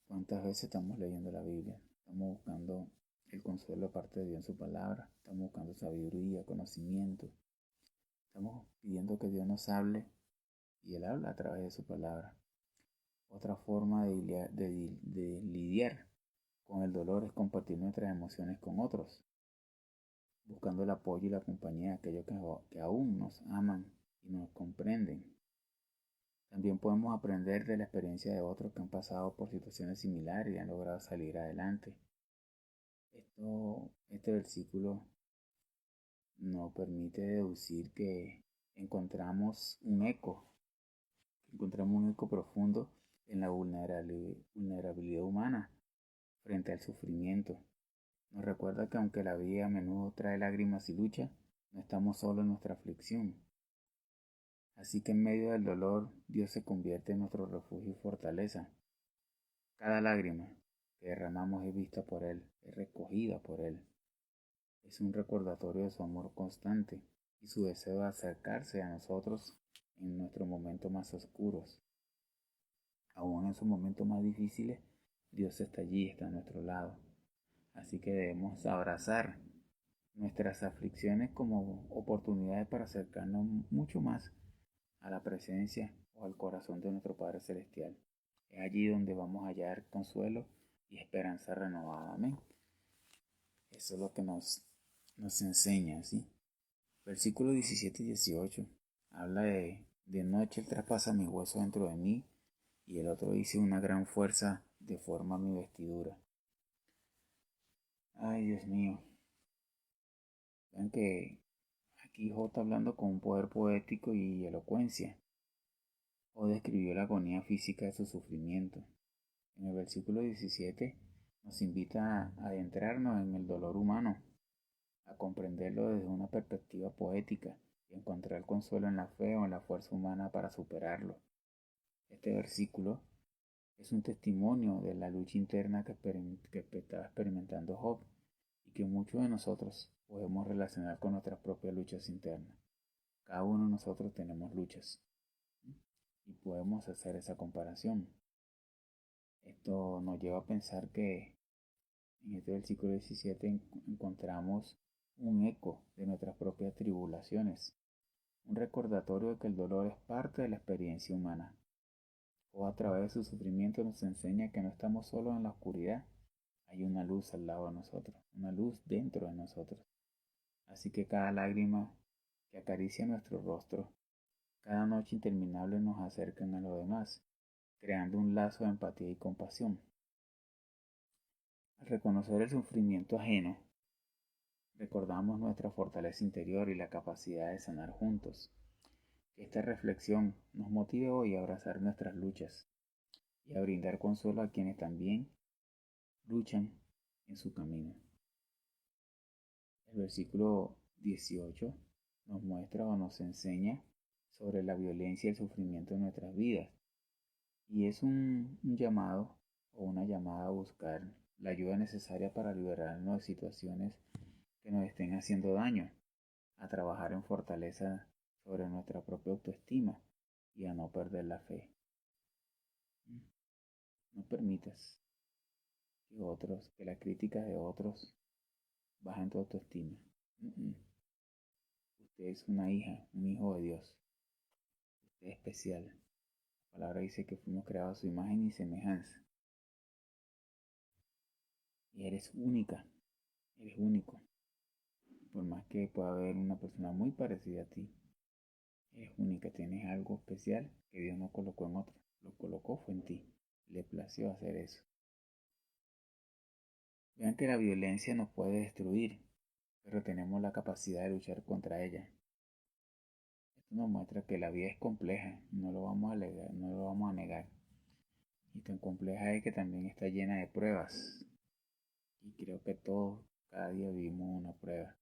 ¿Cuántas veces estamos leyendo la Biblia? Estamos buscando el consuelo aparte de Dios en su palabra. Estamos buscando sabiduría, conocimiento. Estamos pidiendo que Dios nos hable y Él habla a través de su palabra. Otra forma de lidiar con el dolor es compartir nuestras emociones con otros, buscando el apoyo y la compañía de aquellos que aún nos aman y nos comprenden. También podemos aprender de la experiencia de otros que han pasado por situaciones similares y han logrado salir adelante. Este versículo nos permite deducir que encontramos un eco profundo en la vulnerabilidad humana frente al sufrimiento. Nos recuerda que aunque la vida a menudo trae lágrimas y lucha, no estamos solos en nuestra aflicción. Así que en medio del dolor, Dios se convierte en nuestro refugio y fortaleza. Cada lágrima que derramamos es vista por Él, es recogida por Él. Es un recordatorio de su amor constante y su deseo de acercarse a nosotros en nuestros momentos más oscuros. Aún en sus momentos más difíciles, Dios está allí, está a nuestro lado. Así que debemos abrazar nuestras aflicciones como oportunidades para acercarnos mucho más a la presencia o al corazón de nuestro Padre Celestial. Es allí donde vamos a hallar consuelo y esperanza renovada. Amén. Eso es lo que nos enseña, ¿sí? Versículos 17 y 18 habla de noche Él traspasa mis huesos dentro de mí, y el otro dice una gran fuerza deforma mi vestidura. Ay, Dios mío. Vean que aquí J está hablando con un poder poético y elocuencia. O describió la agonía física de su sufrimiento. En el versículo 17 nos invita a adentrarnos en el dolor humano, a comprenderlo desde una perspectiva poética y encontrar consuelo en la fe o en la fuerza humana para superarlo. Este versículo es un testimonio de la lucha interna que estaba experimentando Job y que muchos de nosotros podemos relacionar con nuestras propias luchas internas. Cada uno de nosotros tenemos luchas y podemos hacer esa comparación. Esto nos lleva a pensar que en este versículo 17 encontramos un eco de nuestras propias tribulaciones, un recordatorio de que el dolor es parte de la experiencia humana. O a través de su sufrimiento nos enseña que no estamos solos en la oscuridad, hay una luz al lado de nosotros, una luz dentro de nosotros. Así que cada lágrima que acaricia nuestro rostro, cada noche interminable nos acercan a lo demás, creando un lazo de empatía y compasión. Al reconocer el sufrimiento ajeno, recordamos nuestra fortaleza interior y la capacidad de sanar juntos. Que esta reflexión nos motive hoy a abrazar nuestras luchas y a brindar consuelo a quienes también luchan en su camino. El versículo 18 nos muestra o nos enseña sobre la violencia y el sufrimiento en nuestras vidas. Y es un llamado o una llamada a buscar la ayuda necesaria para liberarnos de situaciones que nos estén haciendo daño, a trabajar en fortaleza sobre nuestra propia autoestima y a no perder la fe. No permitas que las críticas de otros bajen tu autoestima. Mm, mm. Usted es una hija, un hijo de Dios. Usted es especial. La palabra dice que fuimos creados a su imagen y semejanza. Y eres única, eres único. Por más que pueda haber una persona muy parecida a ti, eres única, tienes algo especial que Dios no colocó en otro. Lo colocó fue en ti. Le plació hacer eso. Vean que la violencia nos puede destruir, pero tenemos la capacidad de luchar contra ella. Esto nos muestra que la vida es compleja, no lo vamos a negar, no lo vamos a negar. Y tan compleja es que también está llena de pruebas. Y creo que todos cada día vivimos una prueba.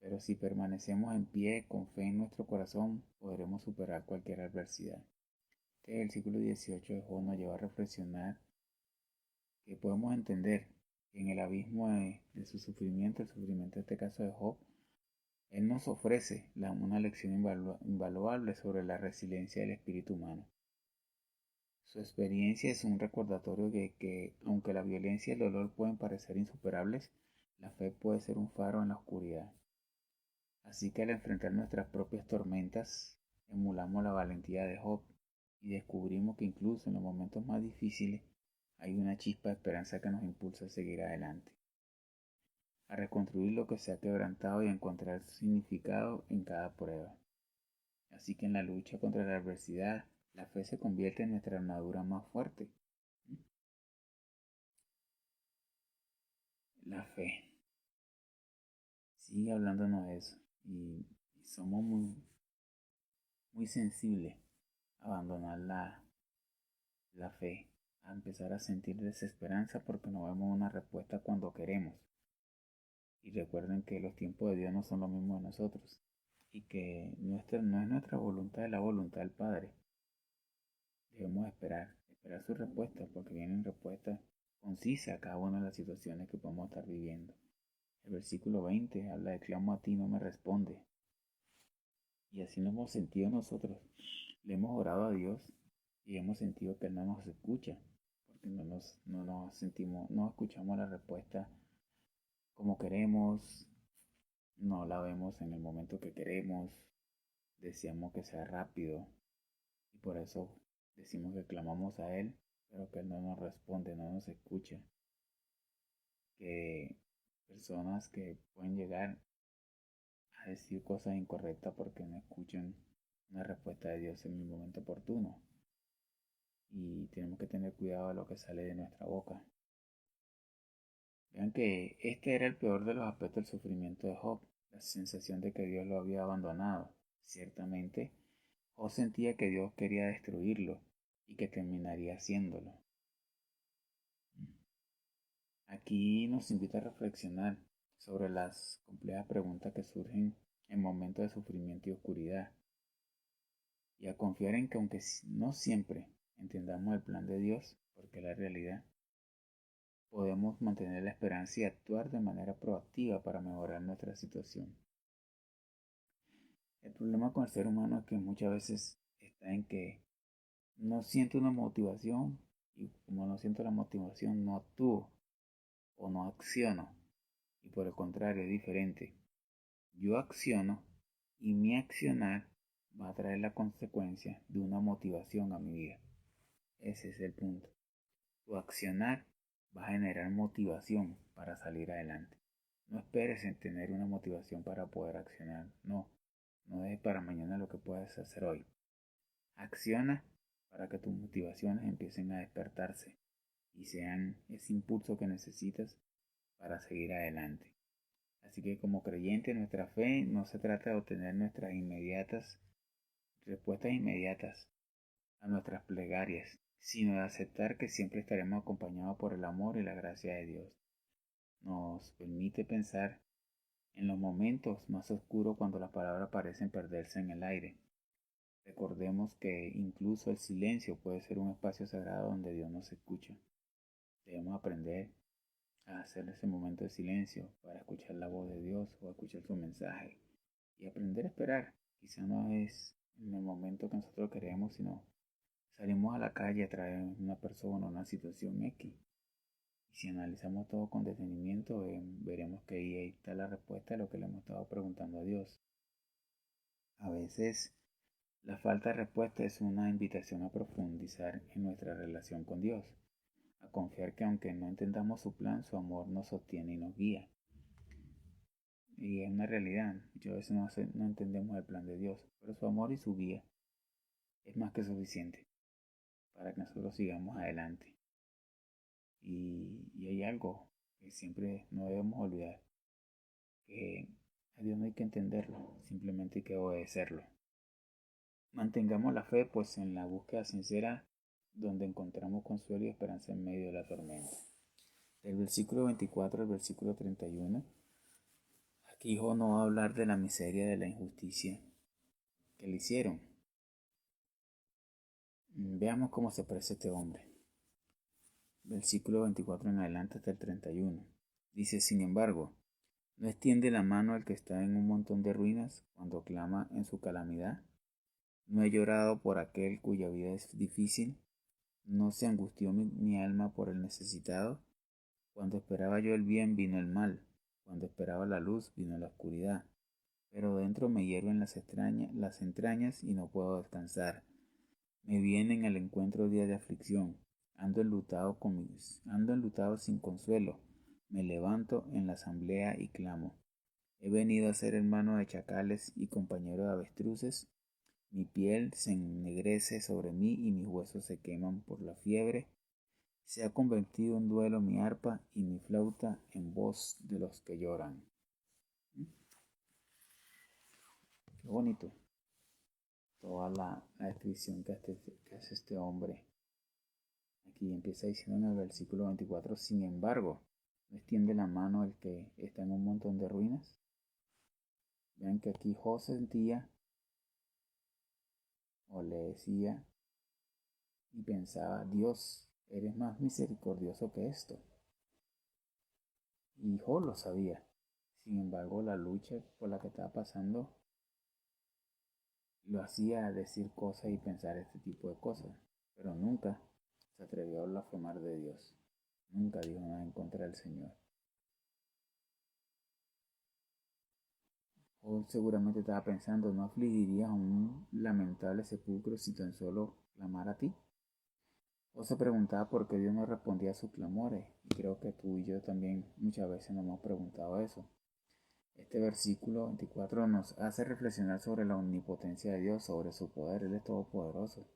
Pero si permanecemos en pie con fe en nuestro corazón, podremos superar cualquier adversidad. Este el siglo XVIII de Job nos lleva a reflexionar que podemos entender que en el abismo de su sufrimiento, el sufrimiento en este caso de Job, él nos ofrece una lección invaluable sobre la resiliencia del espíritu humano. Su experiencia es un recordatorio de que, aunque la violencia y el dolor pueden parecer insuperables, la fe puede ser un faro en la oscuridad. Así que al enfrentar nuestras propias tormentas, emulamos la valentía de Job y descubrimos que incluso en los momentos más difíciles hay una chispa de esperanza que nos impulsa a seguir adelante, a reconstruir lo que se ha quebrantado y a encontrar significado en cada prueba. Así que en la lucha contra la adversidad, la fe se convierte en nuestra armadura más fuerte. La fe. Sigue hablándonos de eso. Y somos muy sensibles a abandonar la fe, a empezar a sentir desesperanza porque no vemos una respuesta cuando queremos. Y recuerden que los tiempos de Dios no son los mismos de nosotros y que no es nuestra voluntad, es la voluntad del Padre. Debemos esperar su respuesta porque vienen respuestas concisas a cada una de las situaciones que podemos estar viviendo. El versículo 20 habla de clamo a ti, no me responde. Y así nos hemos sentido nosotros. Le hemos orado a Dios y hemos sentido que Él no nos escucha, porque no nos sentimos, no escuchamos la respuesta como queremos, no la vemos en el momento que queremos, deseamos que sea rápido y por eso decimos que clamamos a Él, pero que Él no nos responde, no nos escucha. Que personas que pueden llegar a decir cosas incorrectas porque no escuchan una respuesta de Dios en el momento oportuno. Y tenemos que tener cuidado de lo que sale de nuestra boca. Vean que este era el peor de los aspectos del sufrimiento de Job, la sensación de que Dios lo había abandonado. Ciertamente, Job sentía que Dios quería destruirlo y que terminaría haciéndolo. Aquí nos invita a reflexionar sobre las complejas preguntas que surgen en momentos de sufrimiento y oscuridad, y a confiar en que aunque no siempre entendamos el plan de Dios, porque la realidad, podemos mantener la esperanza y actuar de manera proactiva para mejorar nuestra situación. El problema con el ser humano es que muchas veces está en que no siento una motivación y como no siento la motivación no actúo o no acciono. Y por el contrario es diferente. Yo acciono y mi accionar va a traer la consecuencia de una motivación a mi vida. Ese es el punto. Tu accionar va a generar motivación para salir adelante. No esperes en tener una motivación para poder accionar. No, no dejes para mañana lo que puedes hacer hoy. Acciona para que tus motivaciones empiecen a despertarse y sean ese impulso que necesitas para seguir adelante. Así que como creyente, nuestra fe no se trata de obtener nuestras respuestas inmediatas a nuestras plegarias, sino de aceptar que siempre estaremos acompañados por el amor y la gracia de Dios. Nos permite pensar en los momentos más oscuros cuando las palabras parecen perderse en el aire. Recordemos que incluso el silencio puede ser un espacio sagrado donde Dios nos escucha. Debemos aprender a hacer ese momento de silencio para escuchar la voz de Dios o escuchar su mensaje y aprender a esperar. Quizá no es en el momento que nosotros queremos, sino salimos a la calle a traer una persona, una situación X Y si analizamos todo con detenimiento, veremos que ahí está la respuesta a lo que le hemos estado preguntando a Dios. A veces la falta de respuesta es una invitación a profundizar en nuestra relación con Dios, a confiar que aunque no entendamos su plan, su amor nos sostiene y nos guía. Y es una realidad, muchas veces no entendemos el plan de Dios, pero su amor y su guía es más que suficiente para que nosotros sigamos adelante. Y hay algo que siempre no debemos olvidar, que a Dios no hay que entenderlo, simplemente hay que obedecerlo. Mantengamos la fe, pues en la búsqueda sincera donde encontramos consuelo y esperanza en medio de la tormenta. Del versículo 24 al versículo 31, aquí Job no va a hablar de la miseria, de la injusticia que le hicieron. Veamos cómo se parece este hombre. Versículo 24 en adelante hasta el 31. Dice, sin embargo, ¿no extiende la mano al que está en un montón de ruinas cuando clama en su calamidad? ¿No he llorado por aquel cuya vida es difícil? ¿No se angustió mi alma por el necesitado? Cuando esperaba yo el bien vino el mal, cuando esperaba la luz vino la oscuridad. Pero dentro me hierven las entrañas y no puedo descansar. Me vienen al encuentro días de aflicción. Ando enlutado sin consuelo. Me levanto en la asamblea y clamo. He venido a ser hermano de chacales y compañero de avestruces. Mi piel se ennegrece sobre mí y mis huesos se queman por la fiebre. Se ha convertido en duelo mi arpa y mi flauta en voz de los que lloran. Qué bonito. Toda la descripción que hace este hombre. Aquí empieza diciendo en el versículo 24, sin embargo, no extiende la mano el que está en un montón de ruinas. Vean que aquí Job sentía o le decía y pensaba, Dios, eres más misericordioso que esto. Y Job lo sabía. Sin embargo, la lucha por la que estaba pasando lo hacía decir cosas y pensar este tipo de cosas. Pero nunca se atrevió a blasfemar de Dios. Nunca dijo nada en contra del Señor. O seguramente estaba pensando, ¿no afligirías a un lamentable sepulcro si tan solo clamara a ti? O se preguntaba por qué Dios no respondía a sus clamores. Y creo que tú y yo también muchas veces nos hemos preguntado eso. Este versículo 24 nos hace reflexionar sobre la omnipotencia de Dios, sobre su poder. Él es todopoderoso.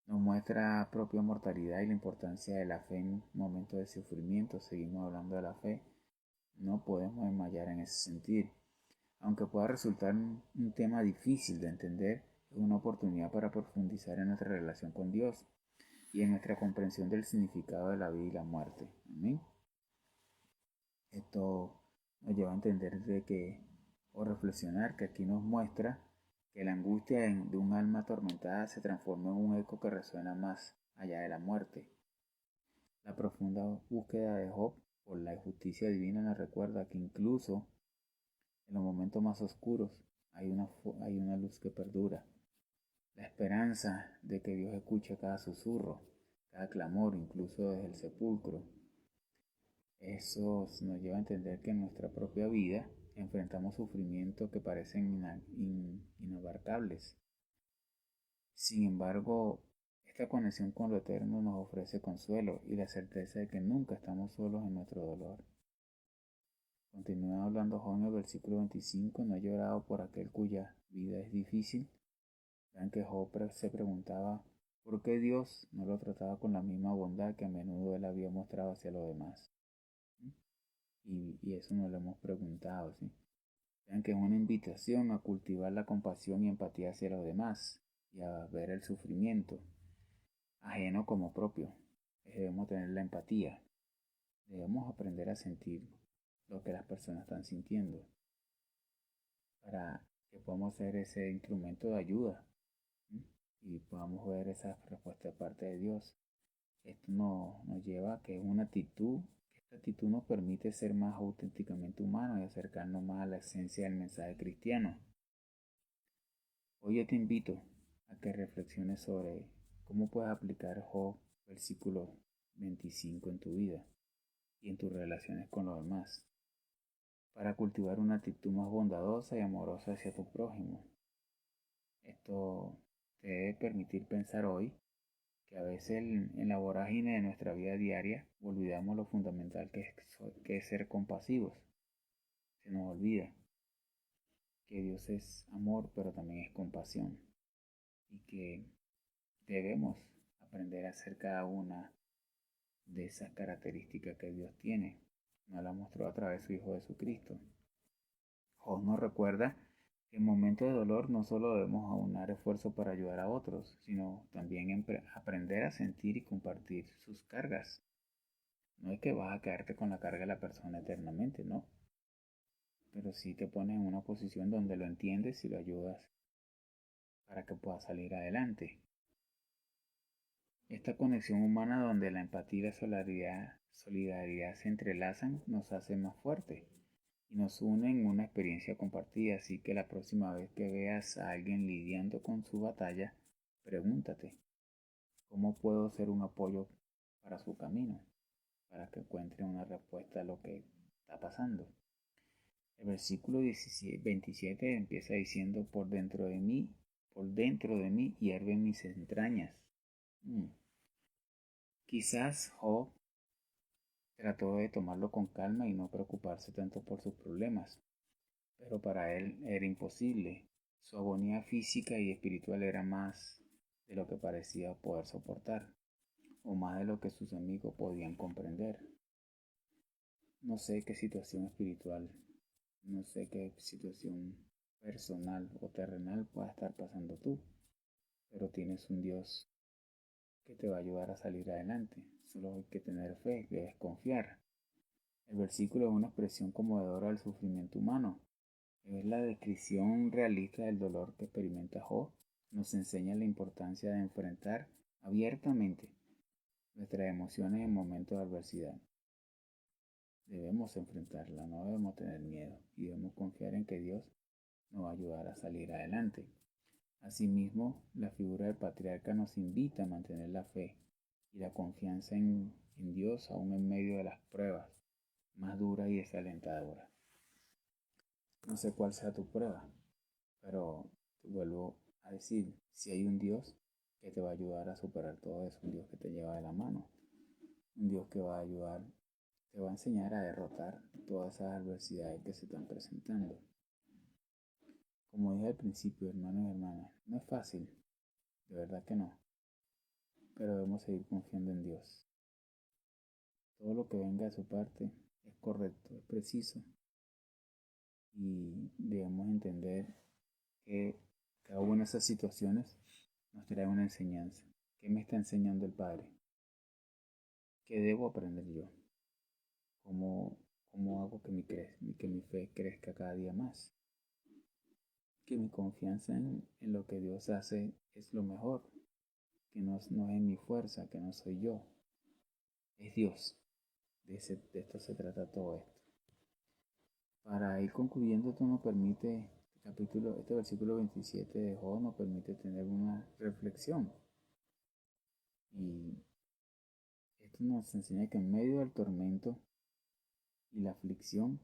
Nos muestra propia mortalidad y la importancia de la fe en momentos de sufrimiento. Seguimos hablando de la fe. No podemos desmayar en ese sentido. Aunque pueda resultar un tema difícil de entender, es una oportunidad para profundizar en nuestra relación con Dios y en nuestra comprensión del significado de la vida y la muerte. Amén. Esto nos lleva a entender o reflexionar que aquí nos muestra que la angustia de un alma atormentada se transforma en un eco que resuena más allá de la muerte. La profunda búsqueda de Job por la justicia divina nos recuerda que incluso en los momentos más oscuros hay una luz que perdura. La esperanza de que Dios escuche cada susurro, cada clamor, incluso desde el sepulcro. Eso nos lleva a entender que en nuestra propia vida enfrentamos sufrimientos que parecen inabarcables. Sin embargo, esta conexión con lo eterno nos ofrece consuelo y la certeza de que nunca estamos solos en nuestro dolor. Continúa hablando Job en el versículo 25, no he llorado por aquel cuya vida es difícil. Vean que Job se preguntaba por qué Dios no lo trataba con la misma bondad que a menudo él había mostrado hacia los demás. Y eso nos lo hemos preguntado, ¿sí? Vean que es una invitación a cultivar la compasión y empatía hacia los demás y a ver el sufrimiento ajeno como propio. Debemos tener la empatía. Debemos aprender a sentir lo que las personas están sintiendo para que podamos ser ese instrumento de ayuda, ¿sí? Y podamos ver esa respuesta de parte de Dios. Esto nos lleva a que esta actitud nos permite ser más auténticamente humanos y acercarnos más a la esencia del mensaje cristiano. Hoy yo te invito a que reflexiones sobre cómo puedes aplicar Job, versículo 25 en tu vida y en tus relaciones con los demás, para cultivar una actitud más bondadosa y amorosa hacia tu prójimo. Esto te debe permitir pensar hoy que a veces en la vorágine de nuestra vida diaria olvidamos lo fundamental que es ser compasivos. Se nos olvida que Dios es amor, pero también es compasión, y que debemos aprender a hacer cada una de esas características que Dios tiene. Nos la mostró a través de su Hijo Jesucristo. Job nos recuerda que en momentos de dolor no solo debemos aunar esfuerzo para ayudar a otros, sino también aprender a sentir y compartir sus cargas. No es que vas a quedarte con la carga de la persona eternamente, no. Pero sí te pones en una posición donde lo entiendes y lo ayudas para que pueda salir adelante. Esta conexión humana donde la empatía y la solidaridad se entrelazan nos hace más fuertes y nos unen en una experiencia compartida. Así que la próxima vez que veas a alguien lidiando con su batalla, pregúntate, ¿cómo puedo ser un apoyo para su camino? Para que encuentre una respuesta a lo que está pasando. El versículo 27 empieza diciendo, por dentro de mí hierven mis entrañas. Quizás Job trató de tomarlo con calma y no preocuparse tanto por sus problemas, pero para él era imposible. Su agonía física y espiritual era más de lo que parecía poder soportar, o más de lo que sus amigos podían comprender. No sé qué situación espiritual, no sé qué situación personal o terrenal pueda estar pasando tú, pero tienes un Dios que te va a ayudar a salir adelante. Solo hay que tener fe, debes confiar. El versículo es una expresión conmovedora del sufrimiento humano. Es la descripción realista del dolor que experimenta Job. Nos enseña la importancia de enfrentar abiertamente nuestras emociones en momentos de adversidad. Debemos enfrentarla, no debemos tener miedo y debemos confiar en que Dios nos va a ayudar a salir adelante. Asimismo, la figura del patriarca nos invita a mantener la fe y la confianza en Dios aún en medio de las pruebas más duras y desalentadoras. No sé cuál sea tu prueba, pero te vuelvo a decir, si hay un Dios que te va a ayudar a superar todo eso, un Dios que te lleva de la mano, un Dios que va a ayudar, te va a enseñar a derrotar todas esas adversidades que se están presentando. Como dije al principio, hermanos y hermanas, no es fácil, de verdad que no, pero debemos seguir confiando en Dios. Todo lo que venga de su parte es correcto, es preciso, y debemos entender que cada una de esas situaciones nos trae una enseñanza. ¿Qué me está enseñando el Padre? ¿Qué debo aprender yo? ¿Cómo hago que mi fe crezca cada día más? Que mi confianza en lo que Dios hace es lo mejor, que no es en mi fuerza, que no soy yo, es Dios. De esto se trata todo esto. Para ir concluyendo, esto nos permite, este versículo 27 de Job nos permite tener una reflexión. Y esto nos enseña que en medio del tormento y la aflicción,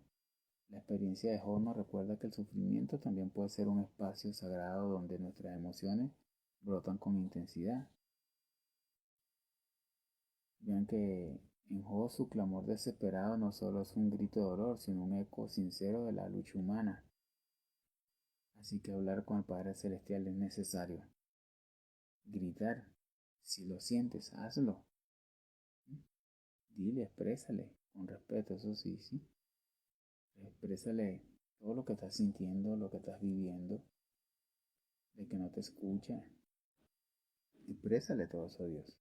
la experiencia de Job nos recuerda que el sufrimiento también puede ser un espacio sagrado donde nuestras emociones brotan con intensidad. Vean que en Job su clamor desesperado no solo es un grito de dolor, sino un eco sincero de la lucha humana. Así que hablar con el Padre Celestial es necesario. Gritar, si lo sientes, hazlo. Dile, exprésale, con respeto, eso sí, sí. Exprésale todo lo que estás sintiendo, lo que estás viviendo, de que no te escucha. Exprésale todo eso a Dios.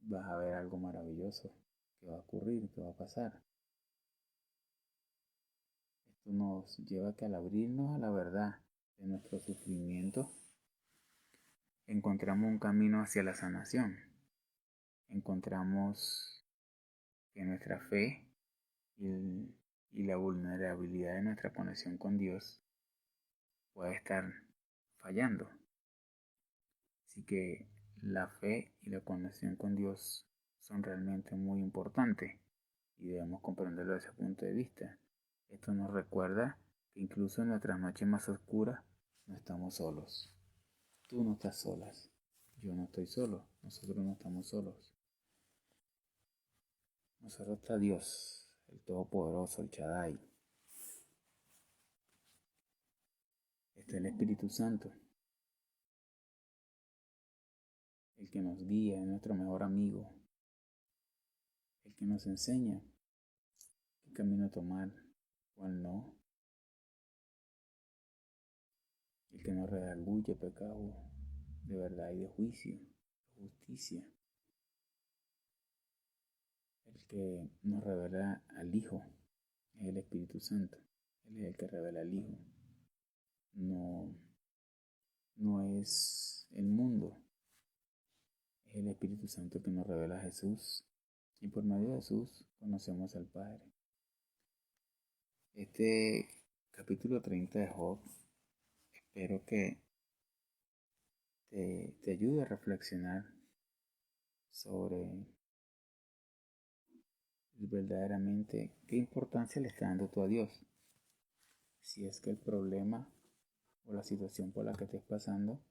Vas a ver algo maravilloso que va a ocurrir, que va a pasar. Esto nos lleva a que al abrirnos a la verdad de nuestro sufrimiento, encontramos un camino hacia la sanación. Encontramos que nuestra fe y la vulnerabilidad de nuestra conexión con Dios puede estar fallando. Así que la fe y la conexión con Dios son realmente muy importantes y debemos comprenderlo desde ese punto de vista. Esto nos recuerda que incluso en nuestras noches más oscuras no estamos solos. Tú no estás solas, yo no estoy solo, nosotros no estamos solos. Nosotros está Dios, el Todopoderoso, el Shaddai. Está el Espíritu Santo, el que nos guía, es nuestro mejor amigo, el que nos enseña qué camino tomar, cuál no, el que nos redarguye pecado de verdad y de juicio, de justicia, el que nos revela al Hijo, es el Espíritu Santo, Él es el que revela al Hijo, no, no es el mundo, es el Espíritu Santo que nos revela a Jesús y por medio de Jesús conocemos al Padre. Este capítulo 30 de Job, espero que te ayude a reflexionar sobre verdaderamente qué importancia le está dando tú a Dios. Si es que el problema o la situación por la que estés pasando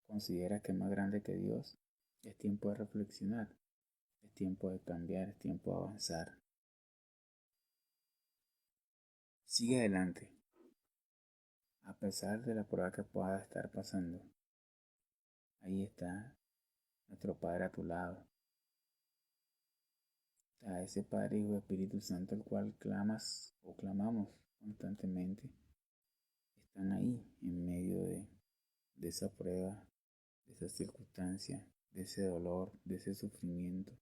considera que es más grande que Dios, es tiempo de reflexionar, es tiempo de cambiar, es tiempo de avanzar. Sigue adelante, a pesar de la prueba que pueda estar pasando. Ahí está nuestro Padre a tu lado. Está ese Padre, Hijo y Espíritu Santo, el cual clamas o clamamos constantemente. Están ahí en medio de esa prueba, de esa circunstancia, de ese dolor, de ese sufrimiento,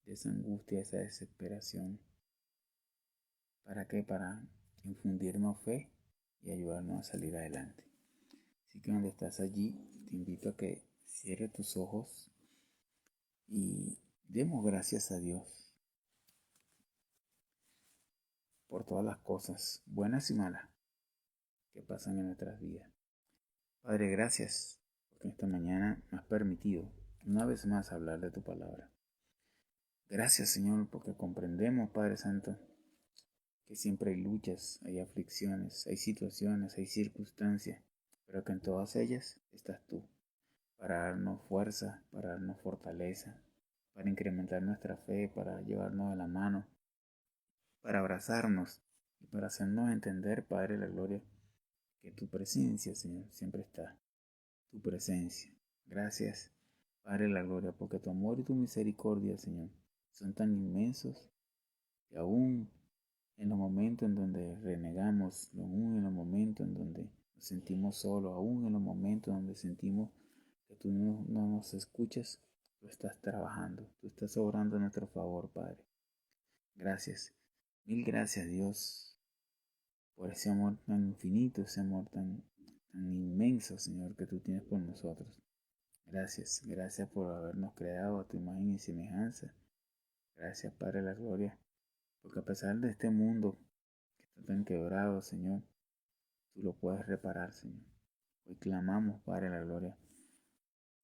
de esa angustia, de esa desesperación. ¿Para qué? Para infundirnos fe y ayudarnos a salir adelante. Así que donde estás allí, te invito a que cierres tus ojos y demos gracias a Dios por todas las cosas, buenas y malas, que pasan en nuestras vidas. Padre, gracias porque esta mañana me has permitido una vez más hablar de tu palabra. Gracias, Señor, porque comprendemos, Padre Santo, que siempre hay luchas, hay aflicciones, hay situaciones, hay circunstancias, pero que en todas ellas estás tú, para darnos fuerza, para darnos fortaleza, para incrementar nuestra fe, para llevarnos de la mano, para abrazarnos y para hacernos entender, Padre de la Gloria, que tu presencia, Señor, siempre está. Tu presencia. Gracias, Padre de la Gloria, porque tu amor y tu misericordia, Señor, son tan inmensos que aún en los momentos en donde renegamos, aún en los momentos en donde nos sentimos solos, aún en los momentos donde sentimos que tú no nos escuchas, tú estás trabajando, tú estás obrando a nuestro favor, Padre. Gracias, mil gracias, Dios, por ese amor tan infinito, ese amor tan inmenso, Señor, que tú tienes por nosotros. Gracias, gracias por habernos creado a tu imagen y semejanza. Gracias, Padre de la Gloria, porque a pesar de este mundo que está tan quebrado, Señor, tú lo puedes reparar, Señor. Hoy clamamos, Padre de la Gloria,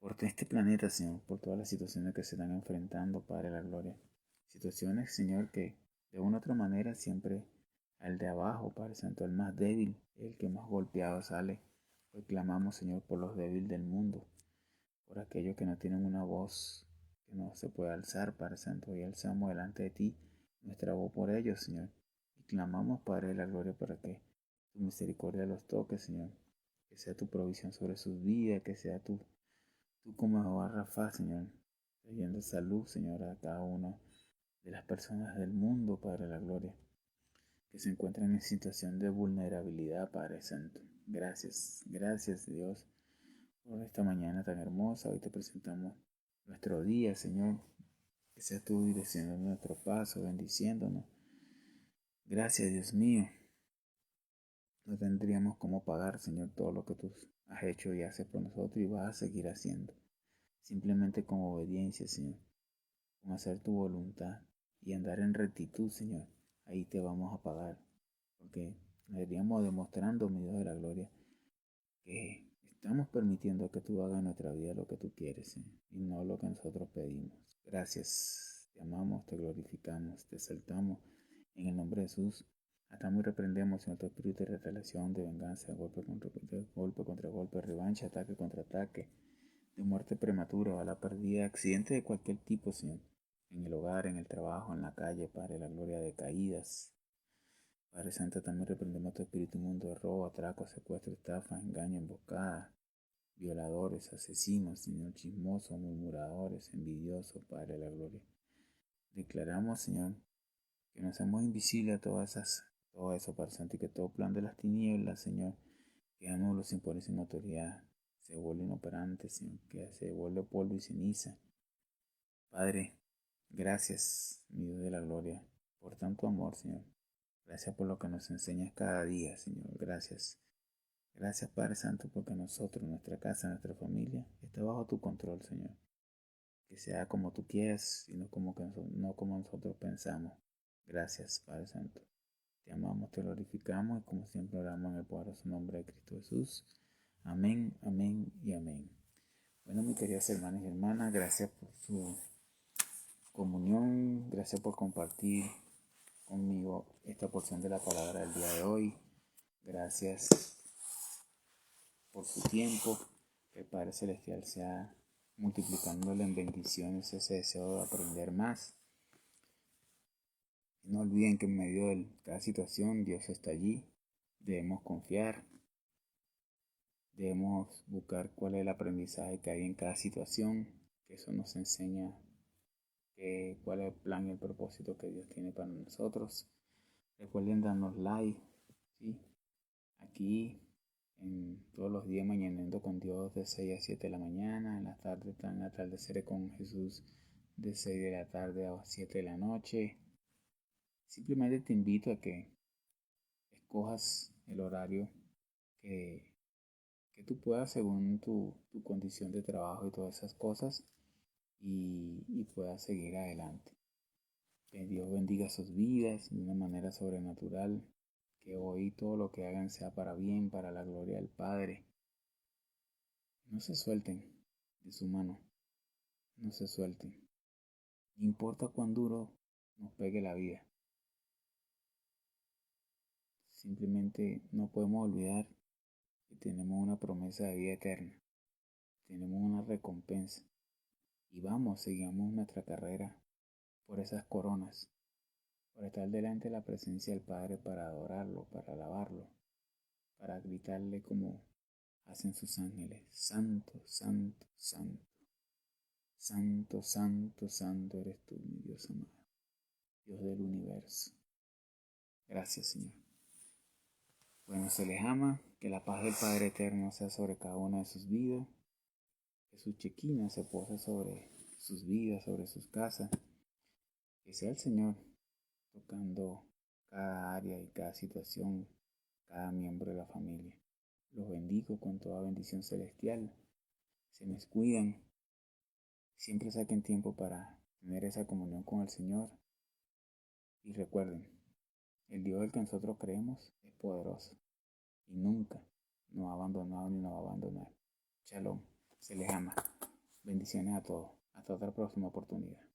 por este planeta, Señor, por todas las situaciones que se están enfrentando, Padre de la Gloria. Situaciones, Señor, que de una u otra manera siempre al de abajo, Padre Santo, el más débil, el que más golpeado sale. Hoy clamamos, Señor, por los débiles del mundo, por aquellos que no tienen una voz que no se puede alzar, Padre Santo. Y alzamos delante de ti nuestra voz por ellos, Señor. Y clamamos, Padre de la Gloria, para que tu misericordia los toque, Señor. Que sea tu provisión sobre sus vidas, que sea tú como Jehová Rafa, Señor, trayendo salud, Señor, a cada una de las personas del mundo, Padre de la Gloria, que se encuentran en situación de vulnerabilidad, Padre Santo. Gracias, gracias, Dios, por esta mañana tan hermosa. Hoy te presentamos nuestro día, Señor. Que seas tú direccionando nuestro paso, bendiciéndonos. Gracias, Dios mío. No tendríamos cómo pagar, Señor, todo lo que tú has hecho y haces por nosotros y vas a seguir haciendo. Simplemente con obediencia, Señor. Con hacer tu voluntad y andar en rectitud, Señor. Ahí te vamos a pagar. Porque estaríamos demostrando, mi Dios de la gloria, que Estamos permitiendo que tú hagas en nuestra vida lo que tú quieres, Señor, y no lo que nosotros pedimos. Gracias. Te amamos, te glorificamos, te exaltamos. En el nombre de Jesús, atamos y reprendemos en tu espíritu de relación, de venganza, golpe contra golpe, revancha, ataque contra ataque, de muerte prematura, bala perdida, accidente de cualquier tipo, Señor. En el hogar, en el trabajo, en la calle, Padre, la gloria de caídas. Padre Santo, también reprendemos tu espíritu inmundo de robo, atraco, secuestro, estafa, engaño, emboscada, violadores, asesinos, Señor, chismosos, murmuradores, envidiosos, Padre de la gloria. Declaramos, Señor, que nos hacemos invisibles a todo eso, Padre Santo, y que todo plan de las tinieblas, Señor, que los sin poder y sin autoridad, se vuelve inoperante, Señor, que se vuelve polvo y ceniza. Padre, gracias, mi Dios de la gloria, por tanto amor, Señor. Gracias por lo que nos enseñas cada día, Señor. Gracias. Gracias, Padre Santo, porque nosotros, nuestra casa, nuestra familia, está bajo tu control, Señor. Que sea como tú quieras y no como nosotros pensamos. Gracias, Padre Santo. Te amamos, te glorificamos y como siempre oramos en el poderoso nombre de Cristo Jesús. Amén, amén y amén. Bueno, mis queridas hermanas y hermanas, gracias por su comunión, gracias por compartir conmigo esta porción de la palabra del día de hoy. Gracias por su tiempo. Que el Padre Celestial sea multiplicándole en bendiciones ese deseo de aprender más. No olviden que en medio de cada situación Dios está allí. Debemos confiar. Debemos buscar cuál es el aprendizaje que hay en cada situación. Que eso nos enseña cuál es el plan y el propósito que Dios tiene para nosotros. Recuerden darnos like, ¿sí? Aquí en todos los días mañanando con Dios de 6 a 7 de la mañana. En la tarde están atardeceré con Jesús de 6 de la tarde a 7 de la noche. Simplemente te invito a que escojas el horario que, que tú puedas según tu condición de trabajo y todas esas cosas y puedas seguir adelante. Que Dios bendiga sus vidas de una manera sobrenatural. Que hoy todo lo que hagan sea para bien, para la gloria del Padre. No se suelten de su mano. No se suelten. No importa cuán duro nos pegue la vida. Simplemente no podemos olvidar que tenemos una promesa de vida eterna. Tenemos una recompensa. Y vamos, sigamos nuestra carrera por esas coronas. Por estar delante de la presencia del Padre para adorarlo, para alabarlo. Para gritarle como hacen sus ángeles. Santo, santo, santo. Santo, santo, santo eres tú, mi Dios amado. Dios del universo. Gracias, Señor. Bueno, se les ama, que la paz del Padre Eterno sea sobre cada una de sus vidas, que su chequina se pose sobre sus vidas, sobre sus casas, que sea el Señor tocando cada área y cada situación, cada miembro de la familia. Los bendigo con toda bendición celestial. Se me cuidan. Siempre saquen tiempo para tener esa comunión con el Señor. Y recuerden, el Dios del que nosotros creemos es poderoso y nunca nos ha abandonado ni nos va a abandonar. Shalom, se les ama. Bendiciones a todos. Hasta otra próxima oportunidad.